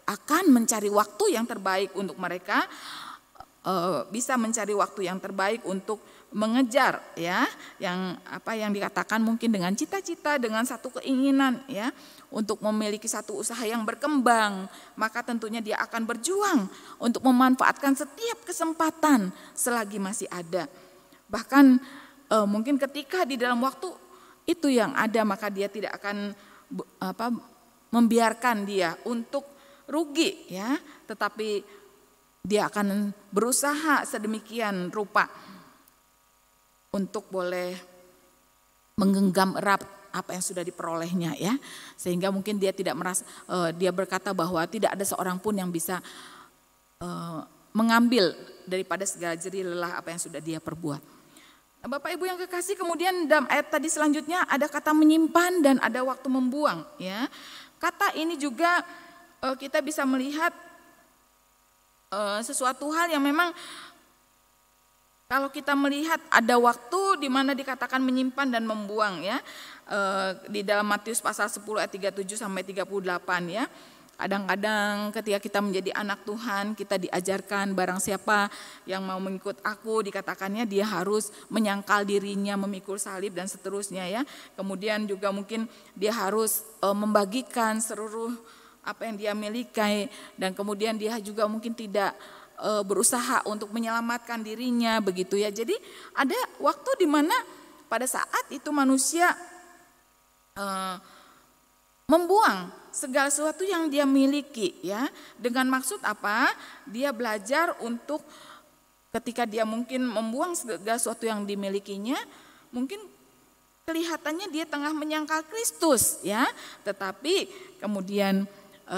akan mencari waktu yang terbaik untuk mereka, bisa mencari waktu yang terbaik untuk mengejar ya, yang dikatakan mungkin dengan cita-cita, dengan satu keinginan ya, untuk memiliki satu usaha yang berkembang, maka tentunya dia akan berjuang untuk memanfaatkan setiap kesempatan selagi masih ada. Bahkan mungkin ketika di dalam waktu itu yang ada, maka dia tidak akan membiarkan dia untuk rugi ya, tetapi dia akan berusaha sedemikian rupa untuk boleh menggenggam erat apa yang sudah diperolehnya ya, sehingga mungkin dia tidak merasa, dia berkata bahwa tidak ada seorang pun yang bisa mengambil daripada segala jerih lelah apa yang sudah dia perbuat. Nah, Bapak Ibu yang kekasih, kemudian dalam ayat tadi selanjutnya ada kata menyimpan dan ada waktu membuang ya. Kata ini juga kita bisa melihat sesuatu hal yang memang kalau kita melihat ada waktu di mana dikatakan menyimpan dan membuang ya. Di dalam Matius pasal 10 ayat 37 sampai 38 ya. Kadang-kadang ketika kita menjadi anak Tuhan, kita diajarkan barang siapa yang mau mengikut aku, dikatakannya dia harus menyangkal dirinya, memikul salib dan seterusnya ya. Kemudian juga mungkin dia harus membagikan seluruh apa yang dia miliki, dan kemudian dia juga mungkin tidak berusaha untuk menyelamatkan dirinya begitu ya. Jadi ada waktu di mana pada saat itu manusia membuang segala sesuatu yang dia miliki ya, dengan maksud apa? Dia belajar untuk ketika dia mungkin membuang segala sesuatu yang dimilikinya, mungkin kelihatannya dia tengah menyangkal Kristus ya, tetapi kemudian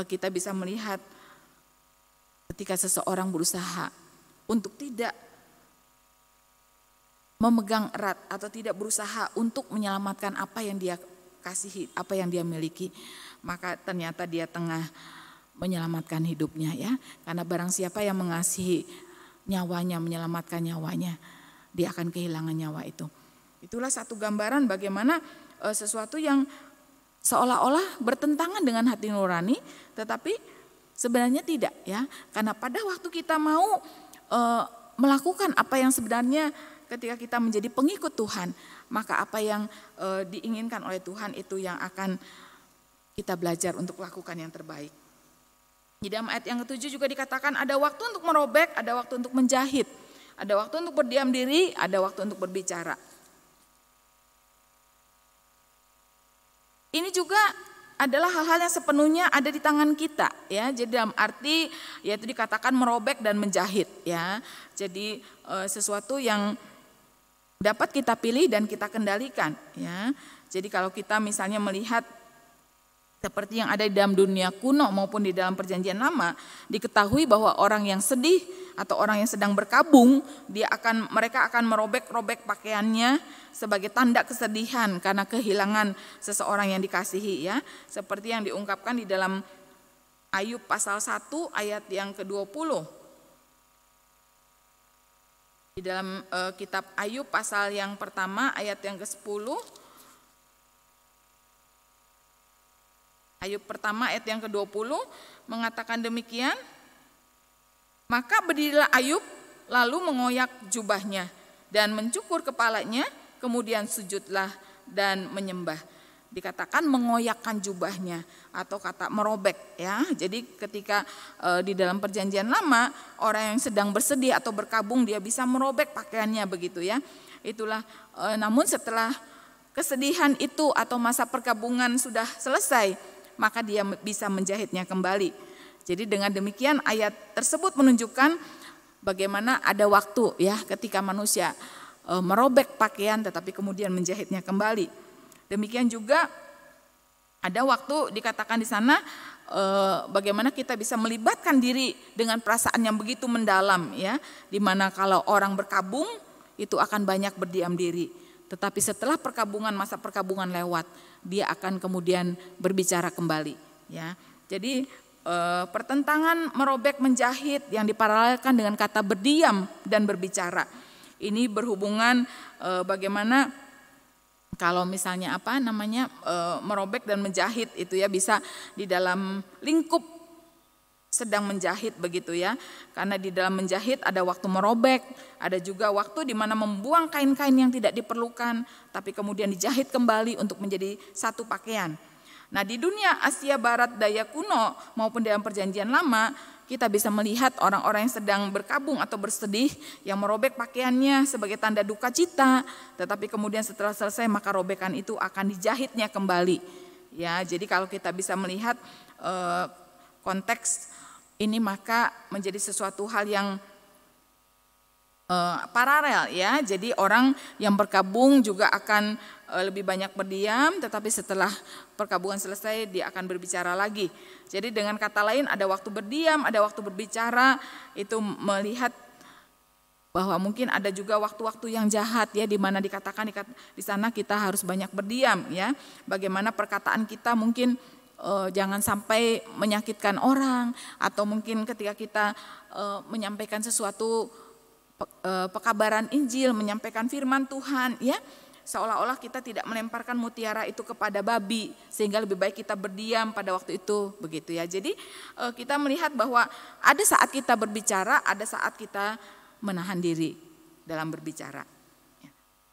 kita bisa melihat ketika seseorang berusaha untuk tidak memegang erat atau tidak berusaha untuk menyelamatkan apa yang dia kasihi, apa yang dia miliki, maka ternyata dia tengah menyelamatkan hidupnya ya. Karena barang siapa yang mengasihi nyawanya, menyelamatkan nyawanya, dia akan kehilangan nyawa itu. Itulah satu gambaran bagaimana sesuatu yang seolah-olah bertentangan dengan hati nurani, tetapi sebenarnya tidak ya. Karena pada waktu kita mau melakukan apa yang sebenarnya ketika kita menjadi pengikut Tuhan, maka apa yang diinginkan oleh Tuhan itu yang akan kita belajar untuk lakukan yang terbaik. Di dalam ayat yang ke-7 juga dikatakan ada waktu untuk merobek, ada waktu untuk menjahit, ada waktu untuk berdiam diri, ada waktu untuk berbicara. Ini juga adalah hal-hal yang sepenuhnya ada di tangan kita, ya. Jadi dalam arti yaitu dikatakan merobek dan menjahit, ya. Jadi sesuatu yang dapat kita pilih dan kita kendalikan, ya. Jadi kalau kita misalnya melihat seperti yang ada di dalam dunia kuno maupun di dalam perjanjian lama, diketahui bahwa orang yang sedih atau orang yang sedang berkabung, mereka akan merobek-robek pakaiannya sebagai tanda kesedihan karena kehilangan seseorang yang dikasihi, ya. Seperti yang diungkapkan di dalam Ayub pasal 1 ayat yang ke-20. Di dalam kitab Ayub pasal yang pertama ayat yang ke-10. Ayub pertama ayat yang ke-20 mengatakan demikian. Maka berdirilah Ayub lalu mengoyak jubahnya dan mencukur kepalanya, kemudian sujudlah dan menyembah. Dikatakan mengoyakkan jubahnya atau kata merobek, ya. Jadi ketika di dalam perjanjian lama orang yang sedang bersedih atau berkabung dia bisa merobek pakaiannya begitu, ya. Itulah namun setelah kesedihan itu atau masa perkabungan sudah selesai, maka dia bisa menjahitnya kembali. Jadi dengan demikian ayat tersebut menunjukkan bagaimana ada waktu, ya, ketika manusia merobek pakaian tetapi kemudian menjahitnya kembali. Demikian juga ada waktu dikatakan di sana bagaimana kita bisa melibatkan diri dengan perasaan yang begitu mendalam, ya, di mana kalau orang berkabung itu akan banyak berdiam diri. Tetapi setelah masa perkabungan lewat, dia akan kemudian berbicara kembali, ya. Jadi pertentangan merobek menjahit yang diparalelkan dengan kata berdiam dan berbicara. Ini berhubungan bagaimana kalau misalnya merobek dan menjahit itu, ya, bisa di dalam lingkup sedang menjahit begitu, ya. Karena di dalam menjahit ada waktu merobek, ada juga waktu di mana membuang kain-kain yang tidak diperlukan tapi kemudian dijahit kembali untuk menjadi satu pakaian. Nah, di dunia Asia Barat daya kuno maupun dalam perjanjian lama, kita bisa melihat orang-orang yang sedang berkabung atau bersedih yang merobek pakaiannya sebagai tanda duka cita, tetapi kemudian setelah selesai maka robekan itu akan dijahitnya kembali, ya. Jadi kalau kita bisa melihat konteks ini maka menjadi sesuatu hal yang paralel, ya. Jadi orang yang berkabung juga akan lebih banyak berdiam, tetapi setelah perkabungan selesai dia akan berbicara lagi. Jadi dengan kata lain ada waktu berdiam, ada waktu berbicara, itu melihat bahwa mungkin ada juga waktu-waktu yang jahat, ya, di mana dikatakan di sana kita harus banyak berdiam, ya. Bagaimana perkataan kita mungkin jangan sampai menyakitkan orang, atau mungkin ketika kita menyampaikan sesuatu pekabaran Injil, menyampaikan firman Tuhan, ya, seolah-olah kita tidak melemparkan mutiara itu kepada babi, sehingga lebih baik kita berdiam pada waktu itu, begitu, ya. Jadi kita melihat bahwa ada saat kita berbicara, ada saat kita menahan diri dalam berbicara.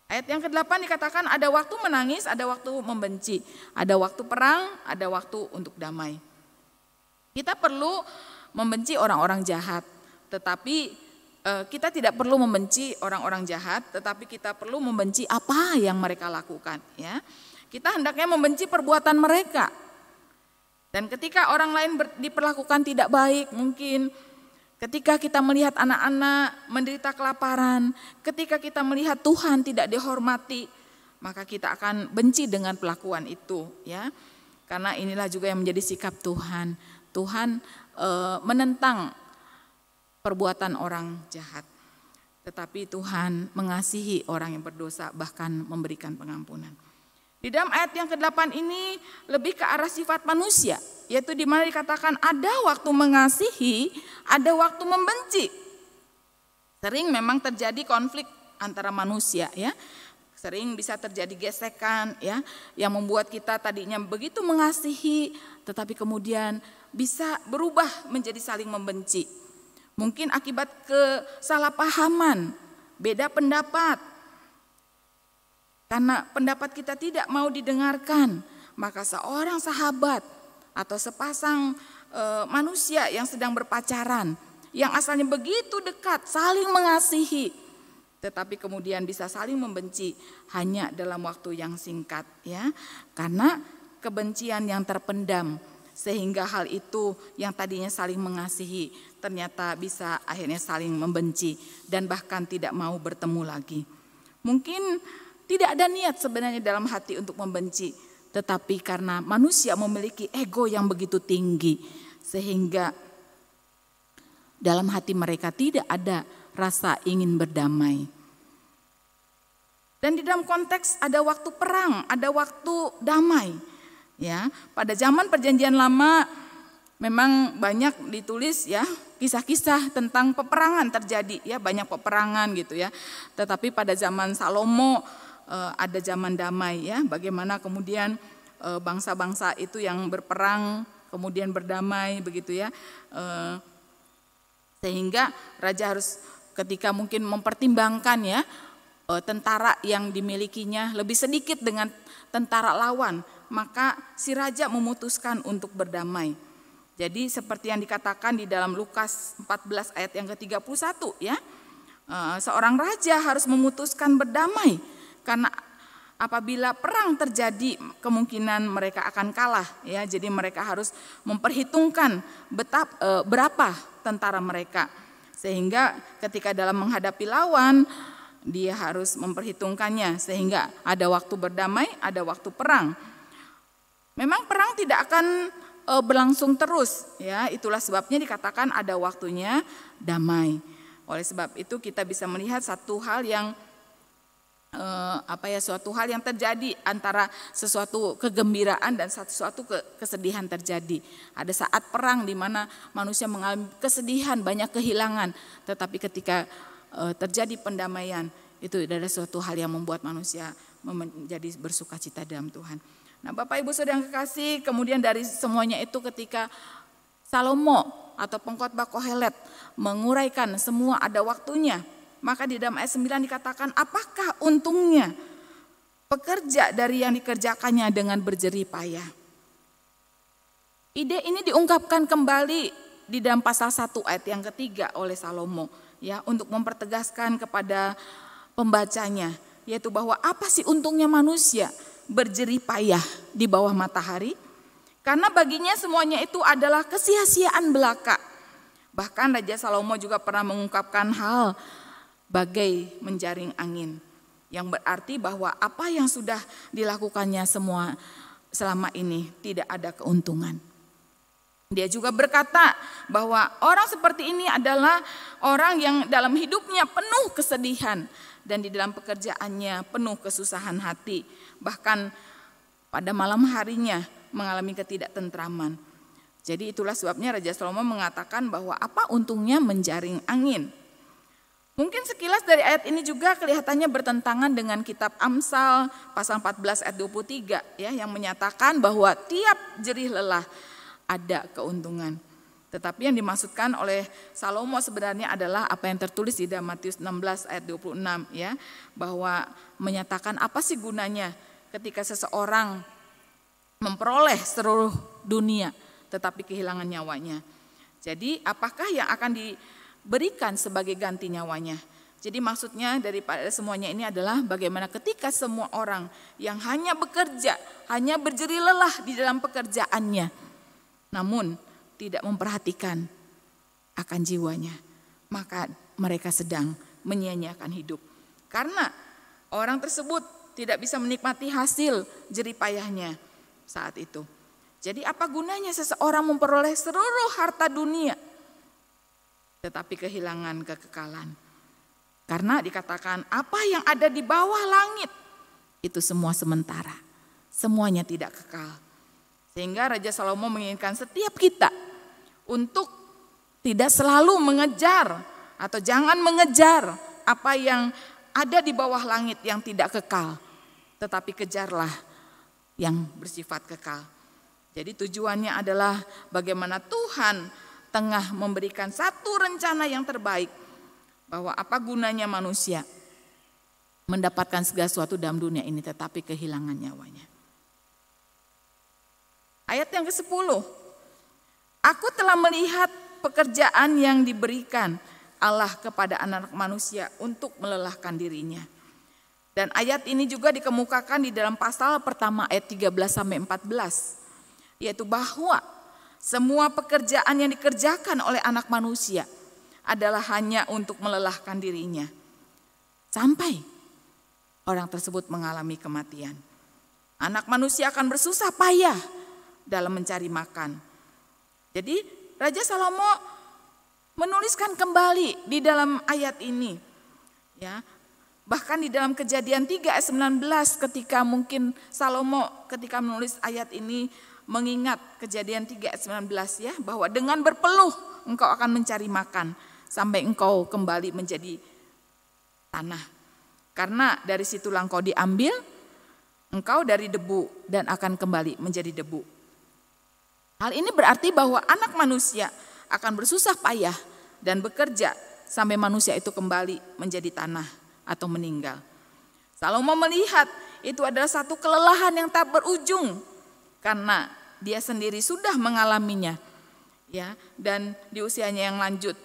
Ayat yang ke-8 dikatakan ada waktu menangis, ada waktu membenci, ada waktu perang, ada waktu untuk damai. Kita perlu membenci orang-orang jahat, tetapi kita tidak perlu membenci orang-orang jahat, tetapi kita perlu membenci apa yang mereka lakukan, ya. Kita hendaknya membenci perbuatan mereka. Dan ketika orang lain diperlakukan tidak baik, mungkin ketika kita melihat anak-anak menderita kelaparan, ketika kita melihat Tuhan tidak dihormati, maka kita akan benci dengan perlakuan itu, ya. Karena inilah juga yang menjadi sikap Tuhan. Tuhan menentang perbuatan orang jahat, tetapi Tuhan mengasihi orang yang berdosa, bahkan memberikan pengampunan. Di dalam ayat yang ke-8 ini lebih ke arah sifat manusia, yaitu di mana dikatakan ada waktu mengasihi, ada waktu membenci. Sering memang terjadi konflik antara manusia, ya. Sering bisa terjadi gesekan, ya, yang membuat kita tadinya begitu mengasihi, tetapi kemudian bisa berubah menjadi saling membenci. Mungkin akibat kesalahpahaman, beda pendapat. Karena pendapat kita tidak mau didengarkan, maka seorang sahabat atau sepasang manusia yang sedang berpacaran, yang asalnya begitu dekat, saling mengasihi, tetapi kemudian bisa saling membenci hanya dalam waktu yang singkat, ya, karena kebencian yang terpendam, sehingga hal itu yang tadinya saling mengasihi ternyata bisa akhirnya saling membenci dan bahkan tidak mau bertemu lagi. Mungkin tidak ada niat sebenarnya dalam hati untuk membenci, tetapi karena manusia memiliki ego yang begitu tinggi, sehingga dalam hati mereka tidak ada rasa ingin berdamai. Dan di dalam konteks ada waktu perang, ada waktu damai. Ya, pada zaman Perjanjian Lama memang banyak ditulis ya kisah-kisah tentang peperangan terjadi, ya banyak peperangan gitu ya. Tetapi pada zaman Salomo ada zaman damai, ya, bagaimana kemudian bangsa-bangsa itu yang berperang kemudian berdamai begitu ya, sehingga raja harus ketika mungkin mempertimbangkan ya tentara yang dimilikinya lebih sedikit dengan tentara lawan, maka si raja memutuskan untuk berdamai. Jadi seperti yang dikatakan di dalam Lukas 14 ayat yang ke-31 ya, seorang raja harus memutuskan berdamai. Karena apabila perang terjadi kemungkinan mereka akan kalah ya. Jadi mereka harus memperhitungkan berapa tentara mereka. Sehingga ketika dalam menghadapi lawan dia harus memperhitungkannya sehingga ada waktu berdamai, ada waktu perang. Memang perang tidak akan berlangsung terus ya. Itulah sebabnya dikatakan ada waktunya damai. Oleh sebab itu kita bisa melihat satu hal yang suatu hal yang terjadi antara sesuatu kegembiraan dan sesuatu kesedihan terjadi. Ada saat perang di mana manusia mengalami kesedihan, banyak kehilangan, tetapi ketika terjadi pendamaian itu adalah suatu hal yang membuat manusia menjadi bersukacita dalam Tuhan. Nah, Bapak Ibu Saudara yang kekasih, kemudian dari semuanya itu ketika Salomo atau pengkhotbah Kohelet menguraikan semua ada waktunya, maka di dalam ayat 9 dikatakan, apakah untungnya pekerja dari yang dikerjakannya dengan berjerih payah. Ide ini diungkapkan kembali di dalam pasal 1 ayat yang ketiga oleh Salomo ya, untuk mempertegaskan kepada pembacanya, yaitu bahwa apa sih untungnya manusia berjerih payah di bawah matahari, karena baginya semuanya itu adalah kesia-siaan belaka. Bahkan Raja Salomo juga pernah mengungkapkan hal bagai menjaring angin, yang berarti bahwa apa yang sudah dilakukannya semua selama ini tidak ada keuntungan. Dia juga berkata bahwa orang seperti ini adalah orang yang dalam hidupnya penuh kesedihan dan di dalam pekerjaannya penuh kesusahan hati. Bahkan pada malam harinya mengalami ketidaktentraman. Jadi itulah sebabnya Raja Salomo mengatakan bahwa apa untungnya menjaring angin. Mungkin sekilas dari ayat ini juga kelihatannya bertentangan dengan kitab Amsal pasal 14 ayat 23 ya, yang menyatakan bahwa tiap jerih lelah ada keuntungan. Tetapi yang dimaksudkan oleh Salomo sebenarnya adalah apa yang tertulis di dalam Matius 16 ayat 26 ya, bahwa menyatakan apa sih gunanya ketika seseorang memperoleh seluruh dunia tetapi kehilangan nyawanya. Jadi apakah yang akan diberikan sebagai ganti nyawanya? Jadi maksudnya daripada semuanya ini adalah bagaimana ketika semua orang yang hanya bekerja, hanya berjerih lelah di dalam pekerjaannya, namun tidak memperhatikan akan jiwanya, maka mereka sedang menyia-nyiakan hidup. Karena orang tersebut tidak bisa menikmati hasil jerih payahnya saat itu. Jadi apa gunanya seseorang memperoleh seluruh harta dunia tetapi kehilangan kekekalan? Karena dikatakan apa yang ada di bawah langit itu semua sementara, semuanya tidak kekal. Sehingga Raja Salomo menginginkan setiap kita untuk tidak selalu mengejar atau jangan mengejar apa yang ada di bawah langit yang tidak kekal, tetapi kejarlah yang bersifat kekal. Jadi tujuannya adalah bagaimana Tuhan tengah memberikan satu rencana yang terbaik, bahwa apa gunanya manusia mendapatkan segala sesuatu dalam dunia ini tetapi kehilangan nyawanya. Ayat yang ke-10, Aku telah melihat pekerjaan yang diberikan Allah kepada anak manusia untuk melelahkan dirinya. Dan ayat ini juga dikemukakan di dalam pasal pertama ayat 13 sampai 14. Yaitu bahwa semua pekerjaan yang dikerjakan oleh anak manusia adalah hanya untuk melelahkan dirinya. Sampai orang tersebut mengalami kematian. Anak manusia akan bersusah payah dalam mencari makan. Jadi Raja Salomo menuliskan kembali di dalam ayat ini. Ya, bahkan di dalam Kejadian 3 ayat 19 ketika mungkin Salomo ketika menulis ayat ini mengingat Kejadian 3 ayat 19 ya, bahwa dengan berpeluh engkau akan mencari makan sampai engkau kembali menjadi tanah. Karena dari situlah engkau diambil, engkau dari debu dan akan kembali menjadi debu. Hal ini berarti bahwa anak manusia akan bersusah payah dan bekerja sampai manusia itu kembali menjadi tanah atau meninggal. Salomo melihat itu adalah satu kelelahan yang tak berujung karena dia sendiri sudah mengalaminya. Ya, dan di usianya yang lanjut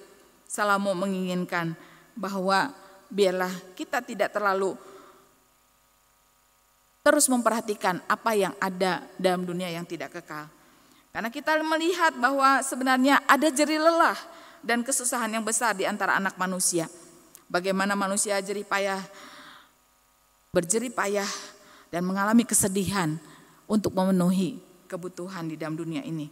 Salomo menginginkan bahwa biarlah kita tidak terlalu terus memperhatikan apa yang ada dalam dunia yang tidak kekal. Karena kita melihat bahwa sebenarnya ada jerih lelah dan kesusahan yang besar di antara anak manusia. Bagaimana manusia berjerih payah dan mengalami kesedihan untuk memenuhi kebutuhan di dalam dunia ini.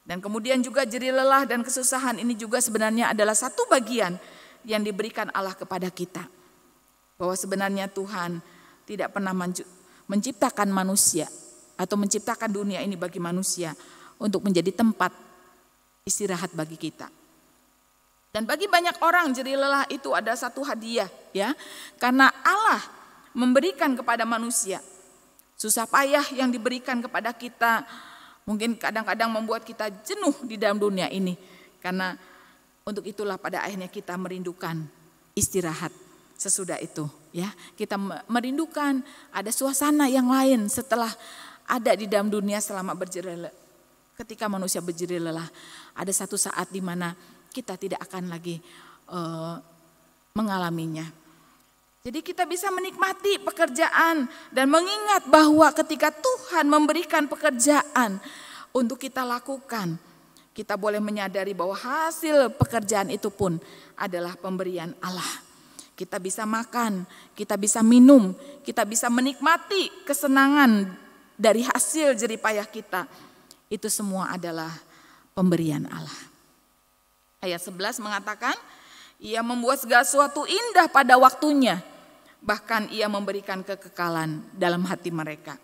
Dan kemudian juga jerih lelah dan kesusahan ini juga sebenarnya adalah satu bagian yang diberikan Allah kepada kita. Bahwa sebenarnya Tuhan tidak pernah menciptakan manusia atau menciptakan dunia ini bagi manusia untuk menjadi tempat istirahat bagi kita. Dan bagi banyak orang jerih lelah itu adalah satu hadiah ya. Karena Allah memberikan kepada manusia. Susah payah yang diberikan kepada kita mungkin kadang-kadang membuat kita jenuh di dalam dunia ini. Karena untuk itulah pada akhirnya kita merindukan istirahat sesudah itu ya. Kita merindukan ada suasana yang lain setelah ada di dalam dunia selama berjerih lelah. Ketika manusia berjerih lelah, ada satu saat di mana kita tidak akan lagi mengalaminya. Jadi kita bisa menikmati pekerjaan dan mengingat bahwa ketika Tuhan memberikan pekerjaan untuk kita lakukan, kita boleh menyadari bahwa hasil pekerjaan itu pun adalah pemberian Allah. Kita bisa makan, kita bisa minum, kita bisa menikmati kesenangan dari hasil jerih payah kita. Itu semua adalah pemberian Allah. Ayat 11 mengatakan, ia membuat segala sesuatu indah pada waktunya. Bahkan ia memberikan kekekalan dalam hati mereka.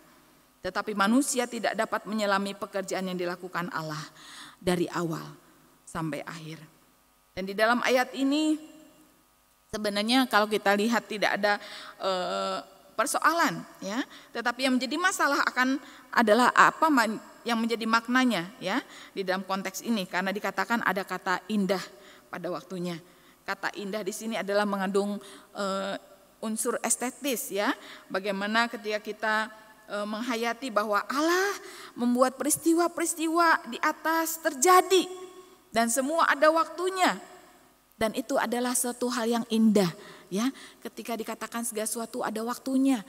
Tetapi manusia tidak dapat menyelami pekerjaan yang dilakukan Allah dari awal sampai akhir. Dan di dalam ayat ini sebenarnya kalau kita lihat tidak ada persoalan ya. Tetapi yang menjadi masalah adalah apa yang menjadi maknanya ya di dalam konteks ini, karena dikatakan ada kata indah pada waktunya. Kata indah di sini adalah mengandung unsur estetis ya. Bagaimana ketika kita menghayati bahwa Allah membuat peristiwa-peristiwa di atas terjadi dan semua ada waktunya. Dan itu adalah suatu hal yang indah ya, ketika dikatakan segala sesuatu ada waktunya.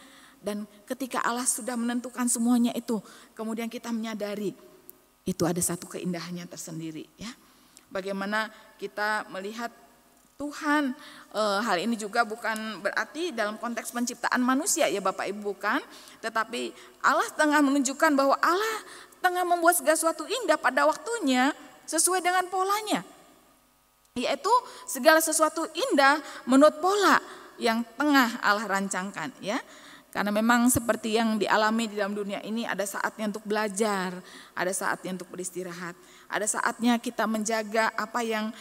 Dan ketika Allah sudah menentukan semuanya itu, kemudian kita menyadari itu ada satu keindahannya tersendiri ya. Bagaimana kita melihat Tuhan, hal ini juga bukan berarti dalam konteks penciptaan manusia ya Bapak Ibu bukan, tetapi Allah tengah menunjukkan bahwa Allah tengah membuat segala sesuatu indah pada waktunya sesuai dengan polanya. Yaitu segala sesuatu indah menurut pola yang tengah Allah rancangkan ya. Karena memang seperti yang dialami di dalam dunia ini ada saatnya untuk belajar, ada saatnya untuk beristirahat, ada saatnya kita menjaga apa yang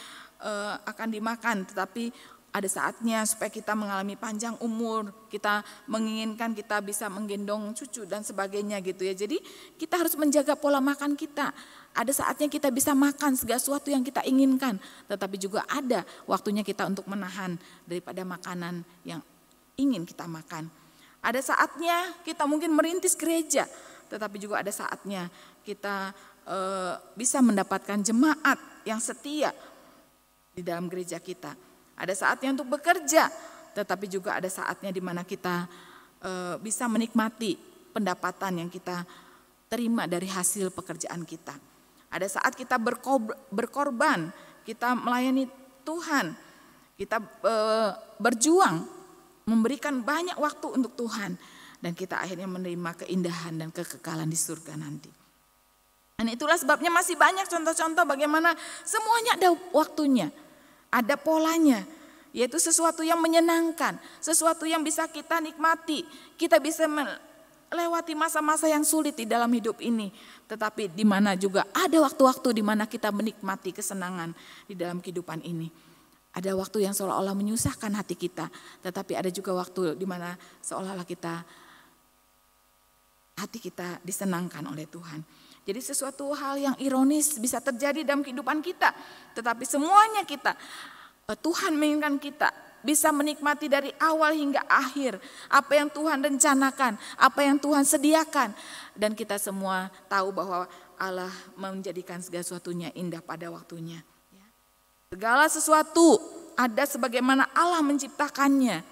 akan dimakan, tetapi ada saatnya supaya kita mengalami panjang umur, kita menginginkan kita bisa menggendong cucu dan sebagainya gitu ya. Jadi kita harus menjaga pola makan kita. Ada saatnya kita bisa makan segala sesuatu yang kita inginkan, tetapi juga ada waktunya kita untuk menahan daripada makanan yang ingin kita makan. Ada saatnya kita mungkin merintis gereja, tetapi juga ada saatnya kita bisa mendapatkan jemaat yang setia di dalam gereja kita. Ada saatnya untuk bekerja, tetapi juga ada saatnya di mana kita bisa menikmati pendapatan yang kita terima dari hasil pekerjaan kita. Ada saat kita berkorban, kita melayani Tuhan, kita berjuang, memberikan banyak waktu untuk Tuhan, dan kita akhirnya menerima keindahan dan kekekalan di surga nanti. Dan itulah sebabnya masih banyak contoh-contoh bagaimana semuanya ada waktunya, ada polanya, yaitu sesuatu yang menyenangkan, sesuatu yang bisa kita nikmati, kita bisa melewati masa-masa yang sulit di dalam hidup ini, tetapi di mana juga ada waktu-waktu di mana kita menikmati kesenangan di dalam kehidupan ini. Ada waktu yang seolah-olah menyusahkan hati kita, tetapi ada juga waktu di mana seolah-olah hati kita disenangkan oleh Tuhan. Jadi sesuatu hal yang ironis bisa terjadi dalam kehidupan kita, tetapi semuanya Tuhan menginginkan kita bisa menikmati dari awal hingga akhir apa yang Tuhan rencanakan, apa yang Tuhan sediakan. Dan kita semua tahu bahwa Allah menjadikan segala sesuatunya indah pada waktunya. Segala sesuatu ada sebagaimana Allah menciptakannya.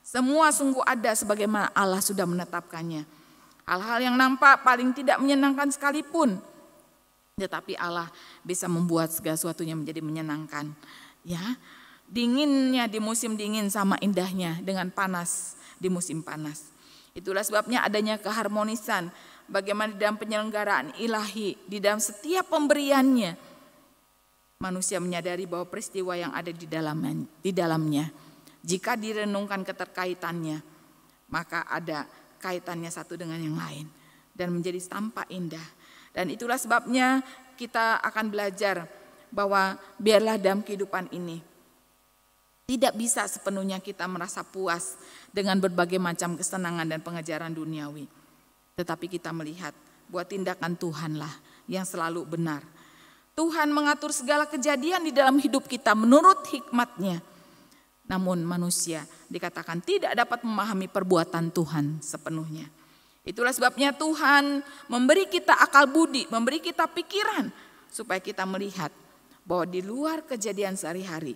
Semua sungguh ada sebagaimana Allah sudah menetapkannya. Hal-hal yang nampak paling tidak menyenangkan sekalipun, tetapi Allah bisa membuat segala sesuatunya menjadi menyenangkan. Ya, dinginnya di musim dingin sama indahnya dengan panas di musim panas. Itulah sebabnya adanya keharmonisan bagaimana di dalam penyelenggaraan ilahi, di dalam setiap pemberiannya. Manusia menyadari bahwa peristiwa yang ada di dalamnya, jika direnungkan keterkaitannya, maka ada kaitannya satu dengan yang lain dan menjadi tampak indah. Dan itulah sebabnya kita akan belajar bahwa biarlah dalam kehidupan ini tidak bisa sepenuhnya kita merasa puas dengan berbagai macam kesenangan dan pengejaran duniawi. Tetapi kita melihat bahwa tindakan Tuhanlah yang selalu benar. Tuhan mengatur segala kejadian di dalam hidup kita menurut hikmat-Nya. Namun manusia dikatakan tidak dapat memahami perbuatan Tuhan sepenuhnya. Itulah sebabnya Tuhan memberi kita akal budi, memberi kita pikiran supaya kita melihat bahwa di luar kejadian sehari-hari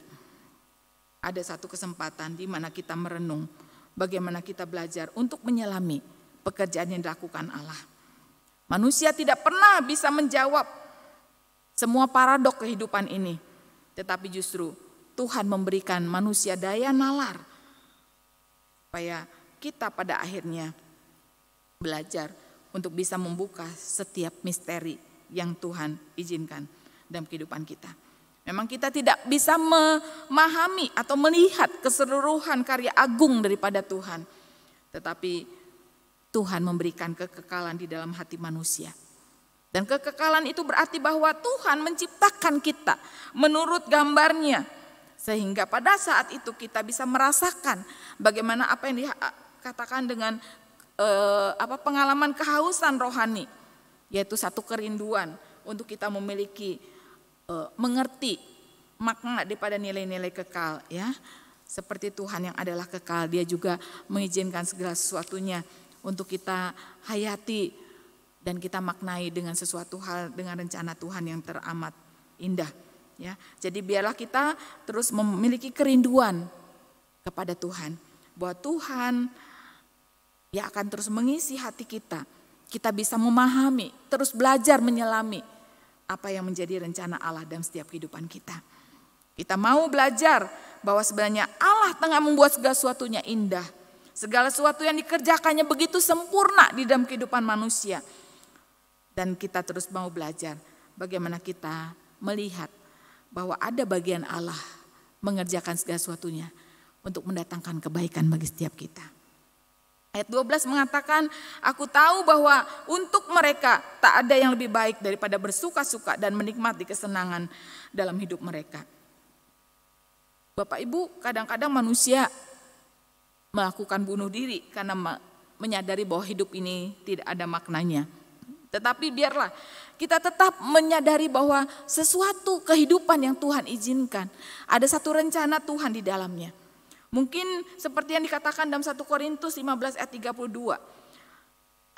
ada satu kesempatan di mana kita merenung bagaimana kita belajar untuk menyelami pekerjaan yang dilakukan Allah. Manusia tidak pernah bisa menjawab semua paradok kehidupan ini, tetapi justru Tuhan memberikan manusia daya nalar supaya kita pada akhirnya belajar untuk bisa membuka setiap misteri yang Tuhan izinkan dalam kehidupan kita. Memang kita tidak bisa memahami atau melihat keseluruhan karya agung daripada Tuhan. Tetapi Tuhan memberikan kekekalan di dalam hati manusia. Dan kekekalan itu berarti bahwa Tuhan menciptakan kita menurut gambar-Nya. Sehingga pada saat itu kita bisa merasakan bagaimana apa yang dikatakan dengan pengalaman kehausan rohani. Yaitu satu kerinduan untuk kita memiliki mengerti makna daripada nilai-nilai kekal, ya. Seperti Tuhan yang adalah kekal, Dia juga mengizinkan segala sesuatunya untuk kita hayati dan kita maknai dengan sesuatu hal dengan rencana Tuhan yang teramat indah, ya. Jadi biarlah kita terus memiliki kerinduan kepada Tuhan, bahwa Tuhan yang akan terus mengisi hati kita. Kita bisa memahami, terus belajar menyelami apa yang menjadi rencana Allah dalam setiap kehidupan kita. Kita mau belajar bahwa sebenarnya Allah tengah membuat segala sesuatunya indah. Segala sesuatu yang dikerjakannya begitu sempurna di dalam kehidupan manusia. Dan kita terus mau belajar bagaimana kita melihat bahwa ada bagian Allah mengerjakan segala sesuatunya untuk mendatangkan kebaikan bagi setiap kita. Ayat 12 mengatakan, aku tahu bahwa untuk mereka tak ada yang lebih baik daripada bersuka-suka dan menikmati kesenangan dalam hidup mereka. Bapak Ibu, kadang-kadang manusia melakukan bunuh diri karena menyadari bahwa hidup ini tidak ada maknanya. Tetapi biarlah kita tetap menyadari bahwa sesuatu kehidupan yang Tuhan izinkan, ada satu rencana Tuhan di dalamnya. Mungkin seperti yang dikatakan dalam 1 Korintus 15 ayat 32.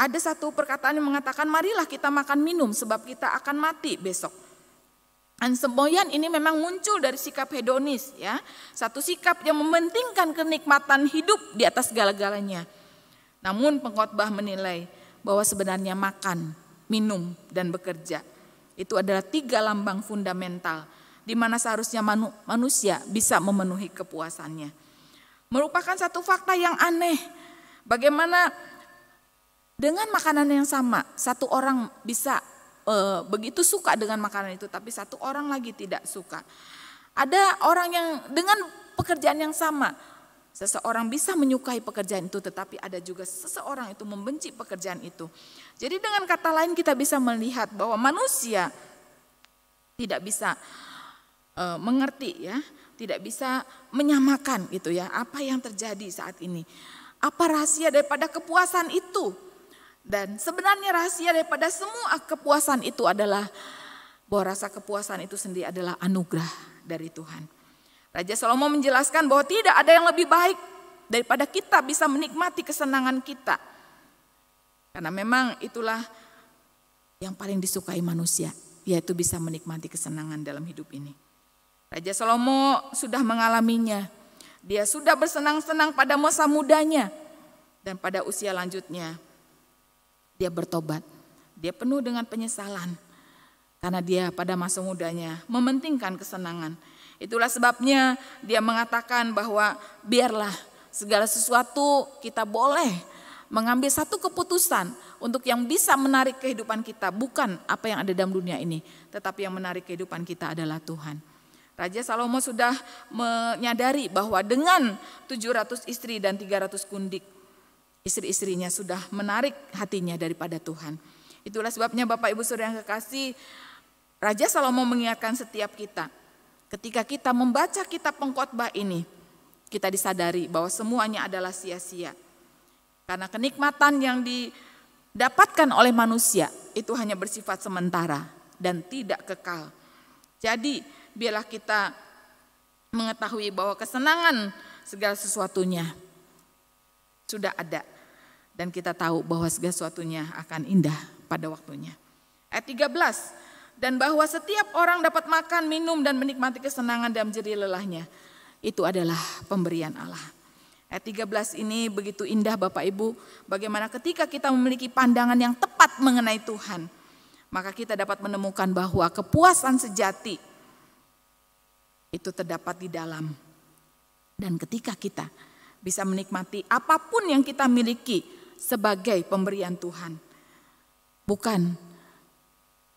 Ada satu perkataan yang mengatakan, marilah kita makan minum sebab kita akan mati besok. Dan semboyan ini memang muncul dari sikap hedonis, ya. Satu sikap yang mementingkan kenikmatan hidup di atas segala-galanya. Namun pengkhotbah menilai bahwa sebenarnya makan, minum, dan bekerja itu adalah 3 lambang fundamental di mana seharusnya manusia bisa memenuhi kepuasannya. Merupakan satu fakta yang aneh, bagaimana dengan makanan yang sama, satu orang bisa begitu suka dengan makanan itu, tapi satu orang lagi tidak suka. Ada orang yang dengan pekerjaan yang sama, seseorang bisa menyukai pekerjaan itu, tetapi ada juga seseorang itu membenci pekerjaan itu. Jadi dengan kata lain kita bisa melihat bahwa manusia tidak bisa mengerti, ya, tidak bisa menyamakan gitu ya apa yang terjadi saat ini. Apa rahasia daripada kepuasan itu? Dan sebenarnya rahasia daripada semua kepuasan itu adalah bahwa rasa kepuasan itu sendiri adalah anugerah dari Tuhan. Raja Salomo menjelaskan bahwa tidak ada yang lebih baik daripada kita bisa menikmati kesenangan kita. Karena memang itulah yang paling disukai manusia, yaitu bisa menikmati kesenangan dalam hidup ini. Raja Salomo sudah mengalaminya. Dia sudah bersenang-senang pada masa mudanya. Dan pada usia lanjutnya dia bertobat. Dia penuh dengan penyesalan. Karena dia pada masa mudanya mementingkan kesenangan. Itulah sebabnya dia mengatakan bahwa biarlah segala sesuatu kita boleh mengambil satu keputusan untuk yang bisa menarik kehidupan kita. Bukan apa yang ada dalam dunia ini, tetapi yang menarik kehidupan kita adalah Tuhan. Raja Salomo sudah menyadari bahwa dengan 700 istri dan 300 kundik, istri-istrinya sudah menarik hatinya daripada Tuhan. Itulah sebabnya Bapak Ibu Saudara yang kekasih, Raja Salomo mengingatkan setiap kita, ketika kita membaca kitab pengkhotbah ini, kita disadari bahwa semuanya adalah sia-sia. Karena kenikmatan yang didapatkan oleh manusia itu hanya bersifat sementara dan tidak kekal. Jadi biarlah kita mengetahui bahwa kesenangan segala sesuatunya sudah ada. Dan kita tahu bahwa segala sesuatunya akan indah pada waktunya. Ayat 13, dan bahwa setiap orang dapat makan, minum, dan menikmati kesenangan dalam jerih lelahnya. Itu adalah pemberian Allah. Ayat 13 ini begitu indah Bapak Ibu. Bagaimana ketika kita memiliki pandangan yang tepat mengenai Tuhan, maka kita dapat menemukan bahwa kepuasan sejati itu terdapat di dalam. Dan ketika kita bisa menikmati apapun yang kita miliki sebagai pemberian Tuhan. Bukan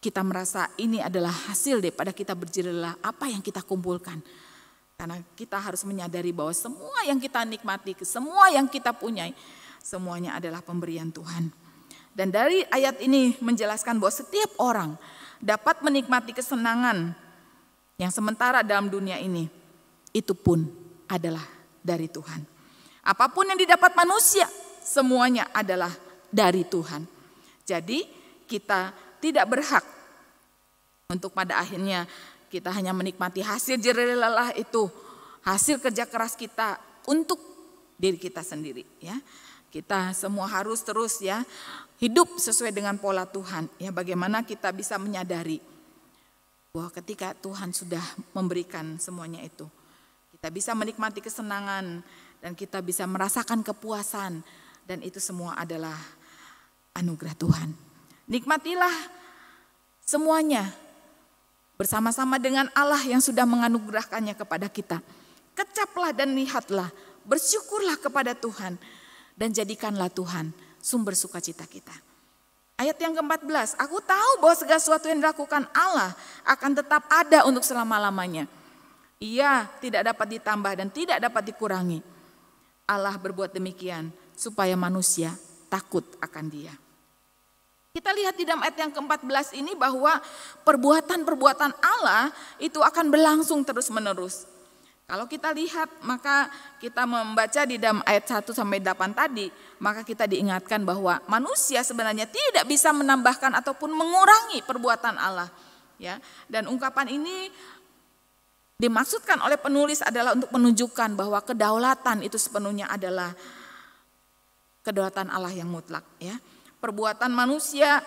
kita merasa ini adalah hasil daripada kita berjerih lelah apa yang kita kumpulkan. Karena kita harus menyadari bahwa semua yang kita nikmati, semua yang kita punyai, semuanya adalah pemberian Tuhan. Dan dari ayat ini menjelaskan bahwa setiap orang dapat menikmati kesenangan yang sementara dalam dunia ini. Itu pun adalah dari Tuhan. Apapun yang didapat manusia, semuanya adalah dari Tuhan. Jadi kita tidak berhak untuk pada akhirnya kita hanya menikmati hasil jerih lelah itu, hasil kerja keras kita untuk diri kita sendiri. Ya, kita semua harus terus ya hidup sesuai dengan pola Tuhan. Ya, bagaimana kita bisa menyadari bahwa ketika Tuhan sudah memberikan semuanya itu, kita bisa menikmati kesenangan. Dan kita bisa merasakan kepuasan. Dan itu semua adalah anugerah Tuhan. Nikmatilah semuanya bersama-sama dengan Allah yang sudah menganugerahkannya kepada kita. Kecaplah dan lihatlah, bersyukurlah kepada Tuhan. Dan jadikanlah Tuhan sumber sukacita kita. Ayat yang ke-14, aku tahu bahwa segala sesuatu yang dilakukan Allah akan tetap ada untuk selama-lamanya. Ia tidak dapat ditambah dan tidak dapat dikurangi. Allah berbuat demikian supaya manusia takut akan Dia. Kita lihat di dalam ayat yang ke-14 ini bahwa perbuatan-perbuatan Allah itu akan berlangsung terus-menerus. Kalau kita lihat maka kita membaca di dalam ayat 1 sampai 8 tadi, maka kita diingatkan bahwa manusia sebenarnya tidak bisa menambahkan ataupun mengurangi perbuatan Allah. Ya, dan ungkapan ini dimaksudkan oleh penulis adalah untuk menunjukkan bahwa kedaulatan itu sepenuhnya adalah kedaulatan Allah yang mutlak. Ya. perbuatan manusia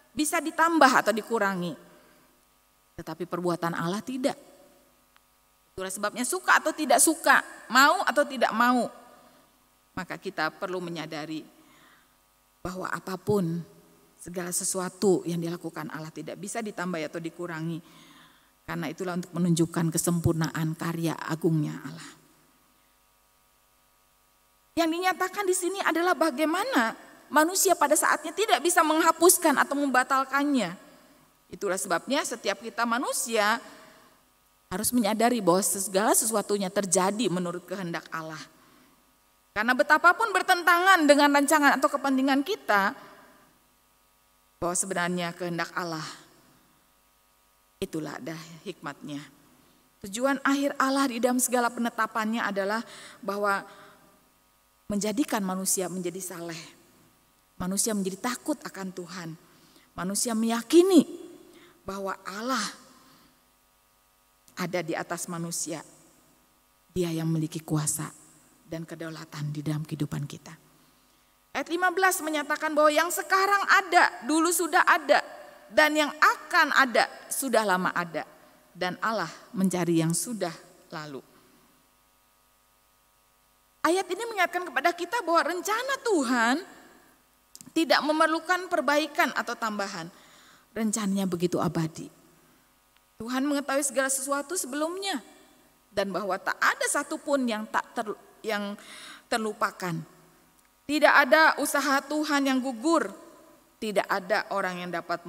bisa ditambah atau dikurangi. Tetapi perbuatan Allah tidak. Itulah sebabnya suka atau tidak suka, mau atau tidak mau, maka kita perlu menyadari bahwa apapun, segala sesuatu yang dilakukan Allah tidak bisa ditambah atau dikurangi. Karena itulah untuk menunjukkan kesempurnaan karya agungnya Allah. Yang dinyatakan di sini adalah bagaimana manusia pada saatnya tidak bisa menghapuskan atau membatalkannya. Itulah sebabnya setiap kita manusia harus menyadari bahwa segala sesuatunya terjadi menurut kehendak Allah. Karena betapapun bertentangan dengan rancangan atau kepentingan kita, bahwa sebenarnya kehendak Allah itulah ada hikmatnya. Tujuan akhir Allah di dalam segala penetapannya adalah bahwa menjadikan manusia menjadi saleh. Manusia menjadi takut akan Tuhan. Manusia meyakini bahwa Allah ada di atas manusia. Dia yang memiliki kuasa dan kedaulatan di dalam kehidupan kita. Ayat 15 menyatakan bahwa yang sekarang ada, dulu sudah ada. Dan yang akan ada, sudah lama ada. Dan Allah mencari yang sudah lalu. Ayat ini mengingatkan kepada kita bahwa rencana Tuhan tidak memerlukan perbaikan atau tambahan. Rencananya begitu abadi. Tuhan mengetahui segala sesuatu sebelumnya. Dan bahwa tak ada satupun yang terlupakan. Tidak ada usaha Tuhan yang gugur. Tidak ada orang yang dapat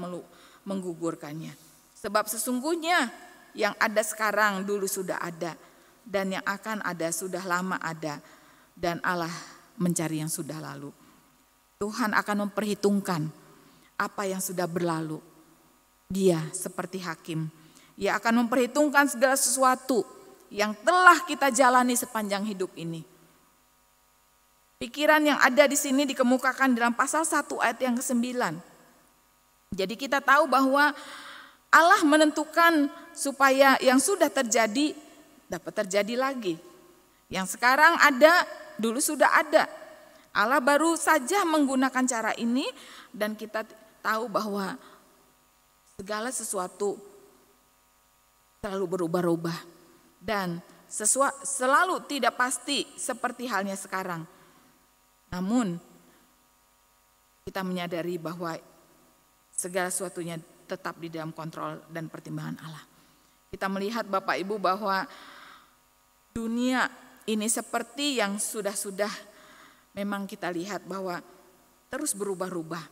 menggugurkannya. Sebab sesungguhnya yang ada sekarang dulu sudah ada. Dan yang akan ada sudah lama ada. Dan Allah mencari yang sudah lalu. Tuhan akan memperhitungkan apa yang sudah berlalu. Dia seperti hakim. Ia akan memperhitungkan segala sesuatu yang telah kita jalani sepanjang hidup ini. Pikiran yang ada di sini dikemukakan dalam pasal 1 ayat yang ke-9. Jadi kita tahu bahwa Allah menentukan supaya yang sudah terjadi dapat terjadi lagi. Yang sekarang ada, dulu sudah ada. Allah baru saja menggunakan cara ini dan kita tahu bahwa segala sesuatu selalu berubah-ubah dan selalu tidak pasti seperti halnya sekarang. Namun kita menyadari bahwa segala sesuatunya tetap di dalam kontrol dan pertimbangan Allah. Kita melihat Bapak Ibu bahwa dunia ini seperti yang sudah memang kita lihat bahwa terus berubah-ubah.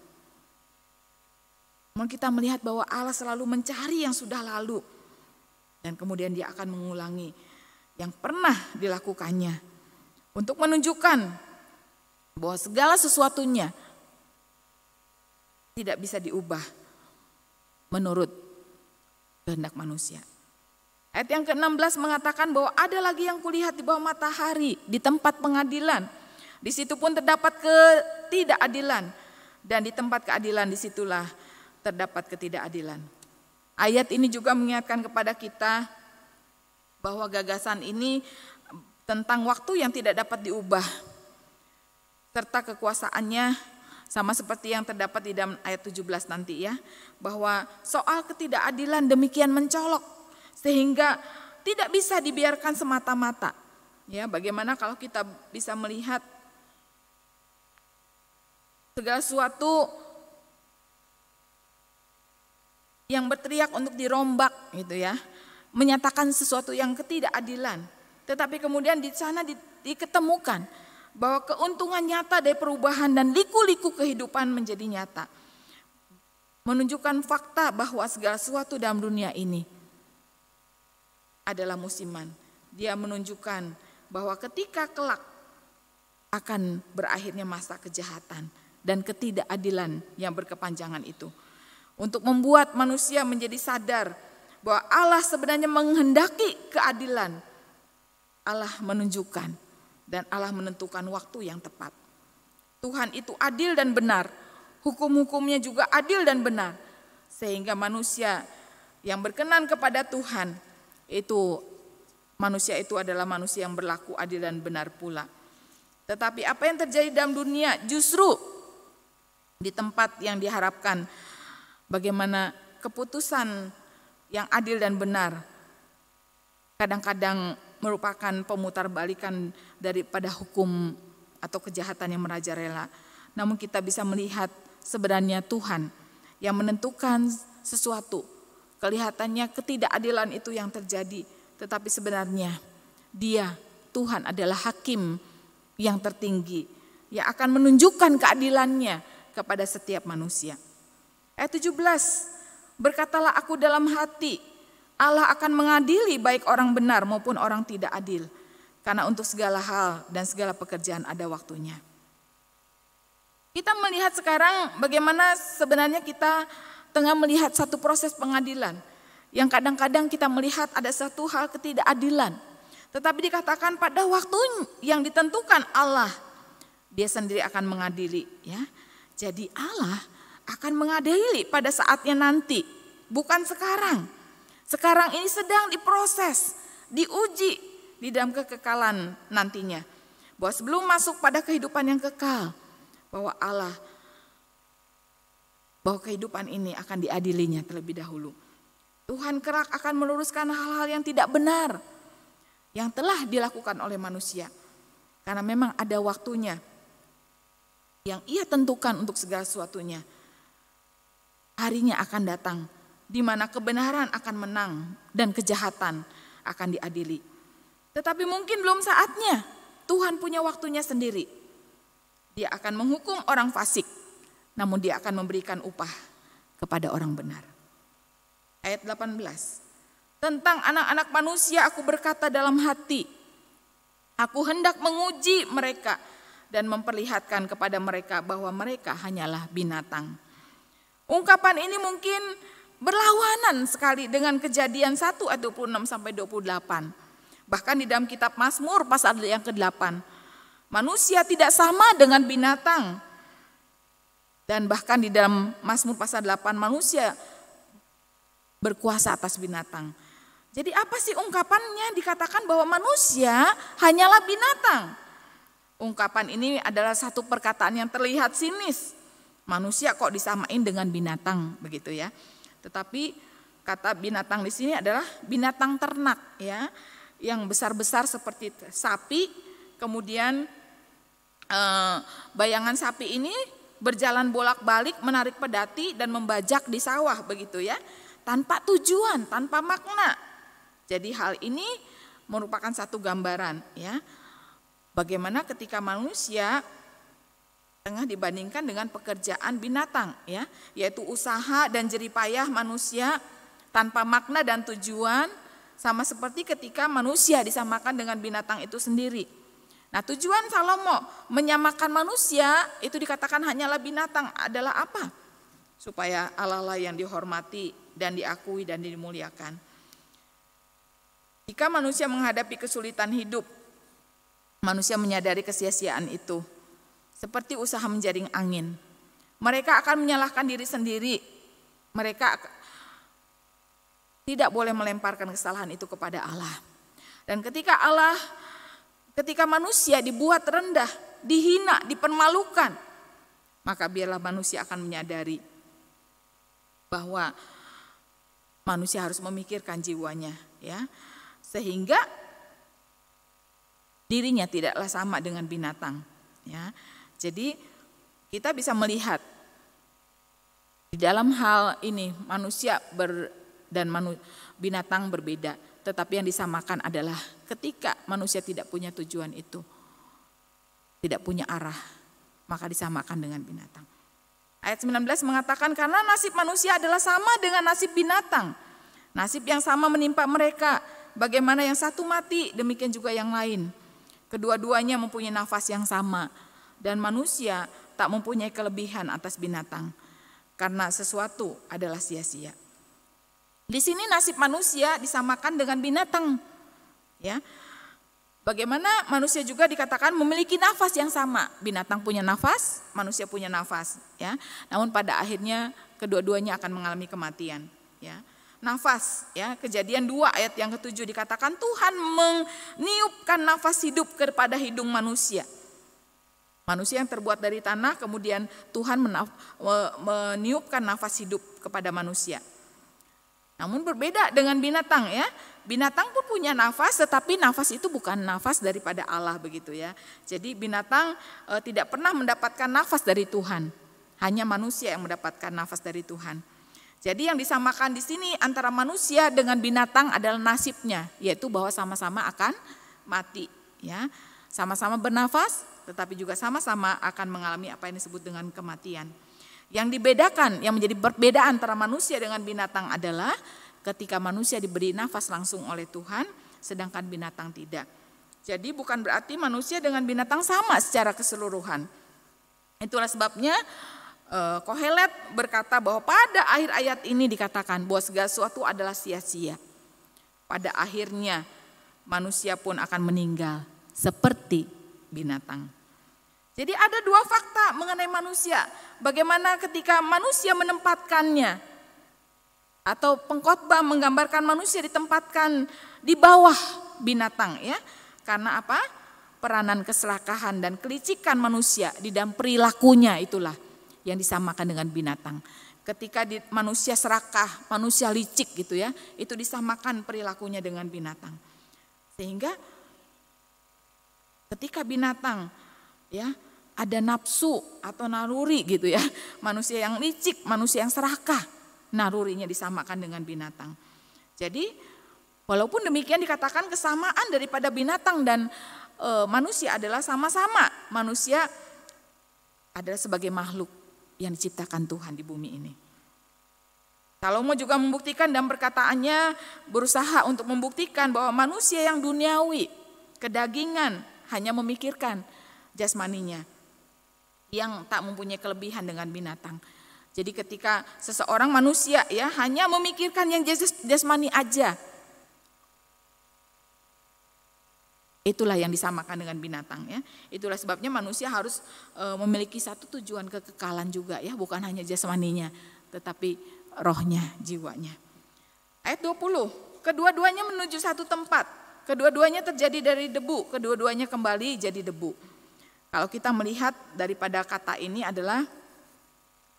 Namun kita melihat bahwa Allah selalu mencari yang sudah lalu. Dan kemudian dia akan mengulangi yang pernah dilakukannya. Untuk menunjukkan bahwa segala sesuatunya tidak bisa diubah menurut kehendak manusia. Ayat yang ke-16 mengatakan bahwa ada lagi yang kulihat di bawah matahari di tempat pengadilan. Di situ pun terdapat ketidakadilan. Dan di tempat keadilan disitulah terdapat ketidakadilan. Ayat ini juga mengingatkan kepada kita bahwa gagasan ini tentang waktu yang tidak dapat diubah. Serta kekuasaannya sama seperti yang terdapat di dalam ayat 17 nanti ya. Bahwa soal ketidakadilan demikian mencolok sehingga tidak bisa dibiarkan semata-mata. Ya, bagaimana kalau kita bisa melihat segala sesuatu yang berteriak untuk dirombak gitu ya, menyatakan sesuatu yang ketidakadilan. Tetapi kemudian di sana diketemukan bahwa keuntungan nyata dari perubahan dan liku-liku kehidupan menjadi nyata. Menunjukkan fakta bahwa segala sesuatu dalam dunia ini adalah musiman. Dia menunjukkan bahwa ketika kelak akan berakhirnya masa kejahatan dan ketidakadilan yang berkepanjangan itu. Untuk membuat manusia menjadi sadar bahwa Allah sebenarnya menghendaki keadilan. Allah menunjukkan dan Allah menentukan waktu yang tepat. Tuhan itu adil dan benar. Hukum-hukumnya juga adil dan benar. Sehingga manusia yang berkenan kepada Tuhan, itu manusia itu adalah manusia yang berlaku adil dan benar pula. Tetapi apa yang terjadi dalam dunia justru di tempat yang diharapkan. Bagaimana keputusan yang adil dan benar kadang-kadang merupakan pemutarbalikan daripada hukum atau kejahatan yang merajalela. Namun kita bisa melihat sebenarnya Tuhan yang menentukan sesuatu. Kelihatannya ketidakadilan itu yang terjadi, tetapi sebenarnya Dia, Tuhan adalah hakim yang tertinggi yang akan menunjukkan keadilannya kepada setiap manusia. Ayat 17, berkatalah aku dalam hati, Allah akan mengadili baik orang benar maupun orang tidak adil. Karena untuk segala hal dan segala pekerjaan ada waktunya. Kita melihat sekarang bagaimana sebenarnya kita tengah melihat satu proses pengadilan. Yang kadang-kadang kita melihat ada satu hal ketidakadilan. Tetapi dikatakan pada waktu yang ditentukan Allah, Dia sendiri akan mengadili. Ya. Jadi Allah akan mengadili pada saatnya nanti, bukan sekarang. Sekarang ini sedang diproses, diuji di dalam kekekalan nantinya. Bahwa sebelum masuk pada kehidupan yang kekal, bahwa kehidupan ini akan diadilinya terlebih dahulu. Tuhan kelak akan meluruskan hal-hal yang tidak benar yang telah dilakukan oleh manusia. Karena memang ada waktunya yang Ia tentukan untuk segala sesuatunya. Harinya akan datang di mana kebenaran akan menang dan kejahatan akan diadili. Tetapi mungkin belum saatnya. Tuhan punya waktunya sendiri. Dia akan menghukum orang fasik, namun Dia akan memberikan upah kepada orang benar. Ayat 18. Tentang anak-anak manusia aku berkata dalam hati, aku hendak menguji mereka dan memperlihatkan kepada mereka bahwa mereka hanyalah binatang. Ungkapan ini mungkin berlawanan sekali dengan Kejadian 1 ayat 26 sampai 28. Bahkan di dalam kitab Mazmur pasal yang ke-8, manusia tidak sama dengan binatang. Dan bahkan di dalam Mazmur pasal 8, manusia berkuasa atas binatang. Jadi apa sih ungkapannya dikatakan bahwa manusia hanyalah binatang? Ungkapan ini adalah satu perkataan yang terlihat sinis. Manusia kok disamain dengan binatang, begitu ya. Tetapi kata binatang di sini adalah binatang ternak ya, yang besar-besar seperti sapi. Kemudian bayangan sapi ini berjalan bolak-balik menarik pedati dan membajak di sawah, begitu ya, tanpa tujuan, tanpa makna. Jadi hal ini merupakan satu gambaran ya, bagaimana ketika manusia tengah dibandingkan dengan pekerjaan binatang ya, yaitu usaha dan jeripayah manusia tanpa makna dan tujuan, sama seperti ketika manusia disamakan dengan binatang itu sendiri. Nah, tujuan Salomo menyamakan manusia itu dikatakan hanyalah binatang adalah apa? Supaya Allah lah yang dihormati dan diakui dan dimuliakan. Jika manusia menghadapi kesulitan hidup, manusia menyadari kesia-siaan itu. Seperti usaha menjaring angin. Mereka akan menyalahkan diri sendiri. Mereka tidak boleh melemparkan kesalahan itu kepada Allah. Dan ketika manusia dibuat rendah, dihina, dipermalukan, maka biarlah manusia akan menyadari bahwa manusia harus memikirkan jiwanya, ya, sehingga dirinya tidaklah sama dengan binatang, ya. Jadi kita bisa melihat di dalam hal ini manusia dan binatang berbeda, tetapi yang disamakan adalah ketika manusia tidak punya tujuan itu, tidak punya arah, maka disamakan dengan binatang. Ayat 19 mengatakan karena nasib manusia adalah sama dengan nasib binatang. Nasib yang sama menimpa mereka, bagaimana yang satu mati, demikian juga yang lain. Kedua-duanya mempunyai nafas yang sama. Dan manusia tak mempunyai kelebihan atas binatang, karena sesuatu adalah sia-sia. Di sini nasib manusia disamakan dengan binatang, ya. Bagaimana manusia juga dikatakan memiliki nafas yang sama. Binatang punya nafas, manusia punya nafas, ya. Namun pada akhirnya kedua-duanya akan mengalami kematian, ya. Nafas, ya, Kejadian 2 ayat yang ke-7 dikatakan Tuhan meniupkan nafas hidup kepada hidung manusia. Manusia yang terbuat dari tanah, kemudian Tuhan meniupkan nafas hidup kepada manusia. Namun berbeda dengan binatang ya. Binatang pun punya nafas, tetapi nafas itu bukan nafas daripada Allah begitu ya. Jadi binatang tidak pernah mendapatkan nafas dari Tuhan. Hanya manusia yang mendapatkan nafas dari Tuhan. Jadi yang disamakan di sini antara manusia dengan binatang adalah nasibnya, yaitu bahwa sama-sama akan mati ya. Sama-sama bernafas, tetapi juga sama-sama akan mengalami apa yang disebut dengan kematian. Yang dibedakan, yang menjadi perbedaan antara manusia dengan binatang adalah ketika manusia diberi nafas langsung oleh Tuhan, sedangkan binatang tidak. Jadi bukan berarti manusia dengan binatang sama secara keseluruhan. Itulah sebabnya Kohelet berkata bahwa pada akhir ayat ini dikatakan bahwa segala sesuatu adalah sia-sia. Pada akhirnya manusia pun akan meninggal seperti binatang. Jadi ada dua fakta mengenai manusia. Bagaimana ketika manusia menempatkannya, atau pengkhotbah menggambarkan manusia ditempatkan di bawah binatang ya. Karena apa? Peranan keserakahan dan kelicikan manusia di dalam perilakunya itulah yang disamakan dengan binatang. Ketika manusia serakah, manusia licik gitu ya, itu disamakan perilakunya dengan binatang. Sehingga ketika binatang ya ada nafsu atau naluri gitu ya, manusia yang licik, manusia yang serakah, nalurinya disamakan dengan binatang. Jadi walaupun demikian dikatakan kesamaan daripada binatang dan manusia adalah sama-sama. Manusia adalah sebagai makhluk yang diciptakan Tuhan di bumi ini. Salomo juga membuktikan dalam perkataannya, berusaha untuk membuktikan bahwa manusia yang duniawi, kedagingan, hanya memikirkan jasmaninya, yang tak mempunyai kelebihan dengan binatang. Jadi ketika seseorang manusia ya hanya memikirkan yang jasmani aja, itulah yang disamakan dengan binatang ya. Itulah sebabnya manusia harus memiliki satu tujuan kekekalan juga ya, bukan hanya jasmaninya, tetapi rohnya, jiwanya. Ayat 20, kedua-duanya menuju satu tempat, kedua-duanya terjadi dari debu, kedua-duanya kembali jadi debu. Kalau kita melihat daripada kata ini adalah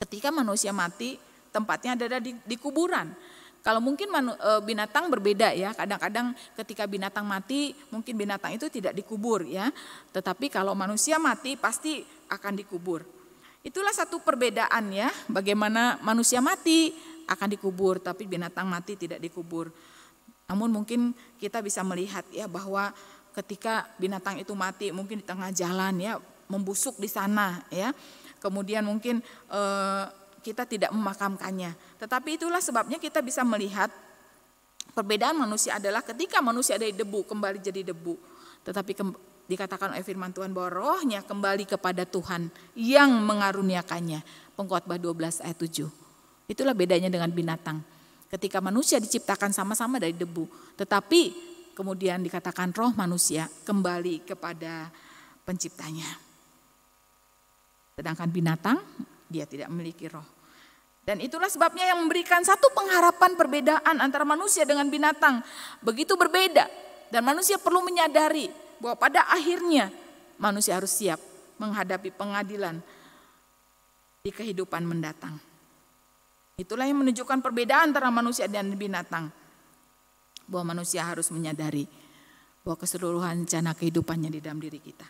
ketika manusia mati, tempatnya ada di kuburan. Kalau mungkin binatang berbeda ya, kadang-kadang ketika binatang mati, mungkin binatang itu tidak dikubur ya. Tetapi kalau manusia mati pasti akan dikubur. Itulah satu perbedaan ya, bagaimana manusia mati akan dikubur, tapi binatang mati tidak dikubur. Namun mungkin kita bisa melihat ya bahwa ketika binatang itu mati mungkin di tengah jalan ya, membusuk di sana ya. Kemudian mungkin kita tidak memakamkannya. Tetapi itulah sebabnya kita bisa melihat perbedaan manusia adalah ketika manusia dari debu kembali jadi debu. Tetapi dikatakan oleh firman Tuhan bahwa rohnya kembali kepada Tuhan yang mengaruniakannya. Pengkhotbah 12 ayat 7. Itulah bedanya dengan binatang. Ketika manusia diciptakan sama-sama dari debu. Tetapi kemudian dikatakan roh manusia kembali kepada penciptanya. Sedangkan binatang, dia tidak memiliki roh. Dan itulah sebabnya yang memberikan satu pengharapan perbedaan antara manusia dengan binatang. Begitu berbeda. Dan manusia perlu menyadari bahwa pada akhirnya manusia harus siap menghadapi pengadilan di kehidupan mendatang. Itulah yang menunjukkan perbedaan antara manusia dan binatang. Bahwa manusia harus menyadari bahwa keseluruhan rencana kehidupannya di dalam diri kita.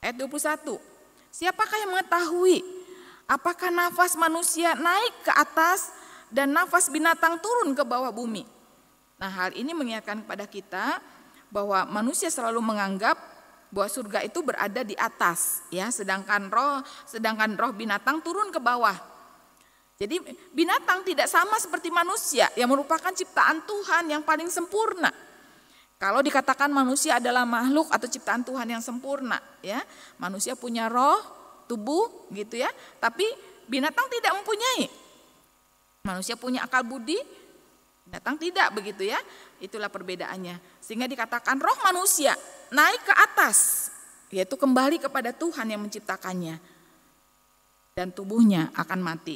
Ayat 21. Siapakah yang mengetahui apakah nafas manusia naik ke atas dan nafas binatang turun ke bawah bumi? Nah, hal ini mengingatkan kepada kita bahwa manusia selalu menganggap bahwa surga itu berada di atas ya, sedangkan roh binatang turun ke bawah. Jadi binatang tidak sama seperti manusia yang merupakan ciptaan Tuhan yang paling sempurna. Kalau dikatakan manusia adalah makhluk atau ciptaan Tuhan yang sempurna, ya, manusia punya roh, tubuh, gitu ya. Tapi binatang tidak mempunyai. Manusia punya akal budi, binatang tidak, begitu ya. Itulah perbedaannya. Sehingga dikatakan roh manusia naik ke atas, yaitu kembali kepada Tuhan yang menciptakannya, dan tubuhnya akan mati.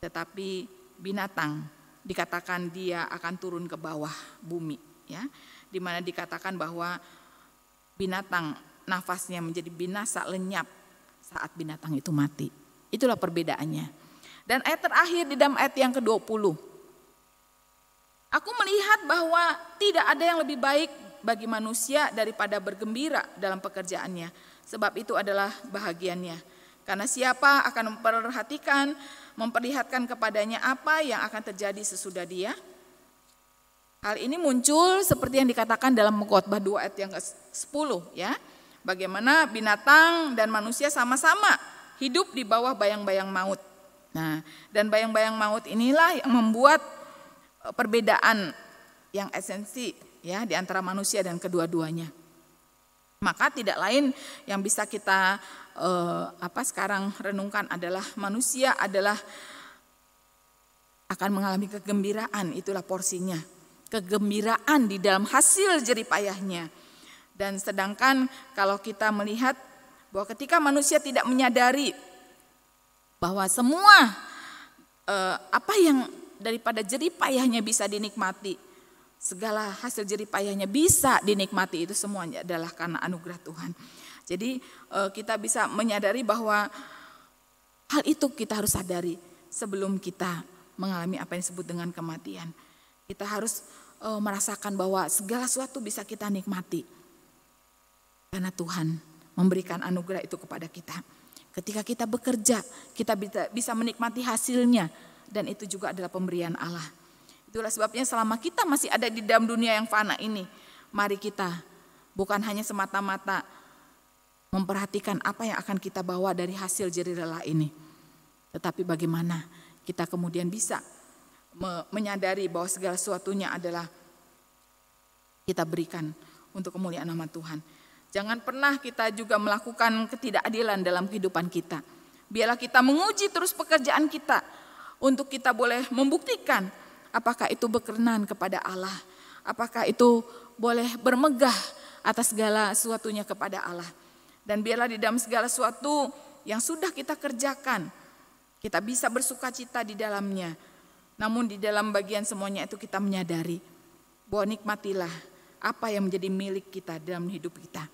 Tetapi binatang dikatakan dia akan turun ke bawah bumi, ya. Di mana dikatakan bahwa binatang nafasnya menjadi binasa lenyap saat binatang itu mati. Itulah perbedaannya. Dan ayat terakhir di dalam ayat yang ke-20. Aku melihat bahwa tidak ada yang lebih baik bagi manusia daripada bergembira dalam pekerjaannya. Sebab itu adalah bahagiannya. Karena siapa akan memperlihatkan kepadanya apa yang akan terjadi sesudah dia. Hal ini muncul seperti yang dikatakan dalam Khotbah 2 ayat yang ke-10 ya. Bagaimana binatang dan manusia sama-sama hidup di bawah bayang-bayang maut. Nah, dan bayang-bayang maut inilah yang membuat perbedaan yang esensi ya di antara manusia dan kedua-duanya. Maka tidak lain yang bisa kita sekarang renungkan adalah manusia adalah akan mengalami kegembiraan, itulah porsinya. Kegembiraan di dalam hasil jerih payahnya. Dan sedangkan kalau kita melihat bahwa ketika manusia tidak menyadari bahwa semua apa yang daripada jerih payahnya bisa dinikmati, segala hasil jerih payahnya bisa dinikmati, itu semuanya adalah karena anugerah Tuhan. Jadi kita bisa menyadari bahwa hal itu kita harus sadari sebelum kita mengalami apa yang disebut dengan kematian. Kita harus merasakan bahwa segala sesuatu bisa kita nikmati karena Tuhan memberikan anugerah itu kepada kita. Ketika kita bekerja, kita bisa menikmati hasilnya, dan itu juga adalah pemberian Allah. Itulah sebabnya selama kita masih ada di dalam dunia yang fana ini, mari kita bukan hanya semata-mata memperhatikan apa yang akan kita bawa dari hasil jerih lelah ini, tetapi bagaimana kita kemudian bisa menyadari bahwa segala sesuatunya adalah kita berikan untuk kemuliaan nama Tuhan. Jangan pernah kita juga melakukan ketidakadilan dalam kehidupan kita. Biarlah kita menguji terus pekerjaan kita untuk kita boleh membuktikan apakah itu berkenan kepada Allah. Apakah itu boleh bermegah atas segala sesuatunya kepada Allah. Dan biarlah di dalam segala sesuatu yang sudah kita kerjakan, kita bisa bersukacita di dalamnya. Namun di dalam bagian semuanya itu kita menyadari bahwa nikmatilah apa yang menjadi milik kita dalam hidup kita.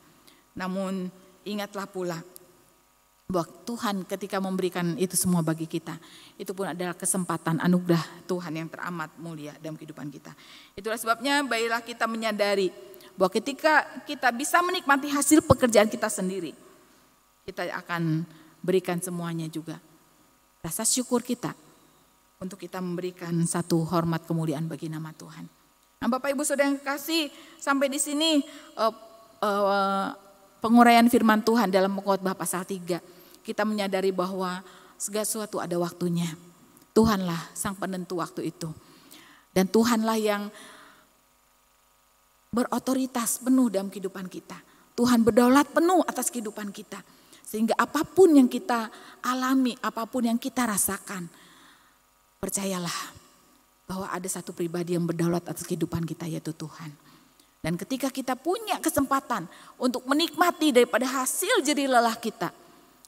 Namun ingatlah pula bahwa Tuhan ketika memberikan itu semua bagi kita, itu pun adalah kesempatan anugerah Tuhan yang teramat mulia dalam kehidupan kita. Itulah sebabnya baiklah kita menyadari bahwa ketika kita bisa menikmati hasil pekerjaan kita sendiri, kita akan berikan semuanya juga rasa syukur kita untuk kita memberikan satu hormat kemuliaan bagi nama Tuhan. Nah, Bapak Ibu Saudara yang kasih, sampai di sini penguraian firman Tuhan dalam Khotbah pasal 3. Kita menyadari bahwa segala sesuatu ada waktunya. Tuhanlah sang penentu waktu itu. Dan Tuhanlah yang berotoritas penuh dalam kehidupan kita. Tuhan berdaulat penuh atas kehidupan kita. Sehingga apapun yang kita alami, apapun yang kita rasakan, percayalah bahwa ada satu pribadi yang berdaulat atas kehidupan kita, yaitu Tuhan. Dan ketika kita punya kesempatan untuk menikmati daripada hasil jerih lelah kita,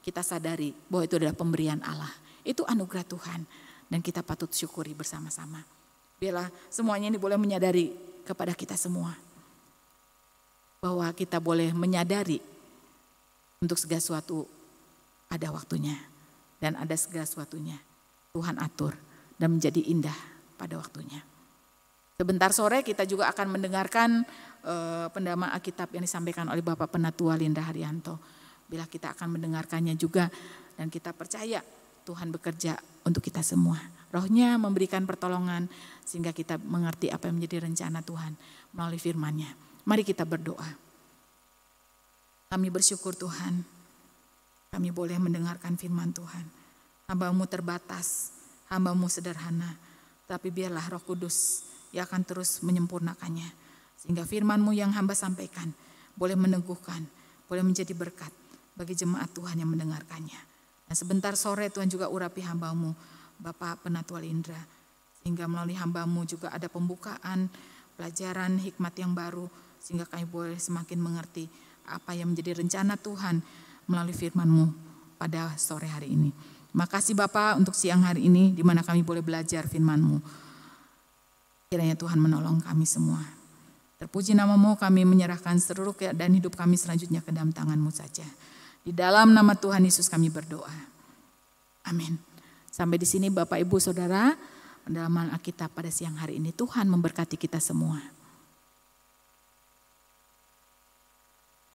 kita sadari bahwa itu adalah pemberian Allah. Itu anugerah Tuhan dan kita patut syukuri bersama-sama. Biarlah semuanya ini boleh menyadari kepada kita semua bahwa kita boleh menyadari untuk segala sesuatu ada waktunya dan ada segala sesuatunya Tuhan atur dan menjadi indah pada waktunya. Sebentar sore kita juga akan mendengarkan pendalaman Alkitab yang disampaikan oleh Bapak Penatua Lindra Haryanto. Bila kita akan mendengarkannya juga dan kita percaya Tuhan bekerja untuk kita semua. Rohnya memberikan pertolongan sehingga kita mengerti apa yang menjadi rencana Tuhan melalui firman-Nya. Mari kita berdoa. Kami bersyukur Tuhan, kami boleh mendengarkan firman Tuhan. Hamba-Mu terbatas, hamba-Mu sederhana, tapi biarlah Roh Kudus yang akan terus menyempurnakannya. Sehingga firman-Mu yang hamba sampaikan boleh meneguhkan, boleh menjadi berkat bagi jemaat Tuhan yang mendengarkannya. Dan sebentar sore Tuhan juga urapi hamba-Mu, Bapak Penatua Lindra. Sehingga melalui hamba-Mu juga ada pembukaan, pelajaran, hikmat yang baru. Sehingga kami boleh semakin mengerti apa yang menjadi rencana Tuhan melalui firman-Mu pada sore hari ini. Terima kasih Bapak untuk siang hari ini di mana kami boleh belajar firman-Mu. Kiranya Tuhan menolong kami semua. Terpuji namamu, kami menyerahkan seluruh keadaan hidup kami selanjutnya ke dalam tangan-Mu saja. Di dalam nama Tuhan Yesus kami berdoa. Amin. Sampai di sini Bapak Ibu Saudara, pendalaman Alkitab pada siang hari ini. Tuhan memberkati kita semua.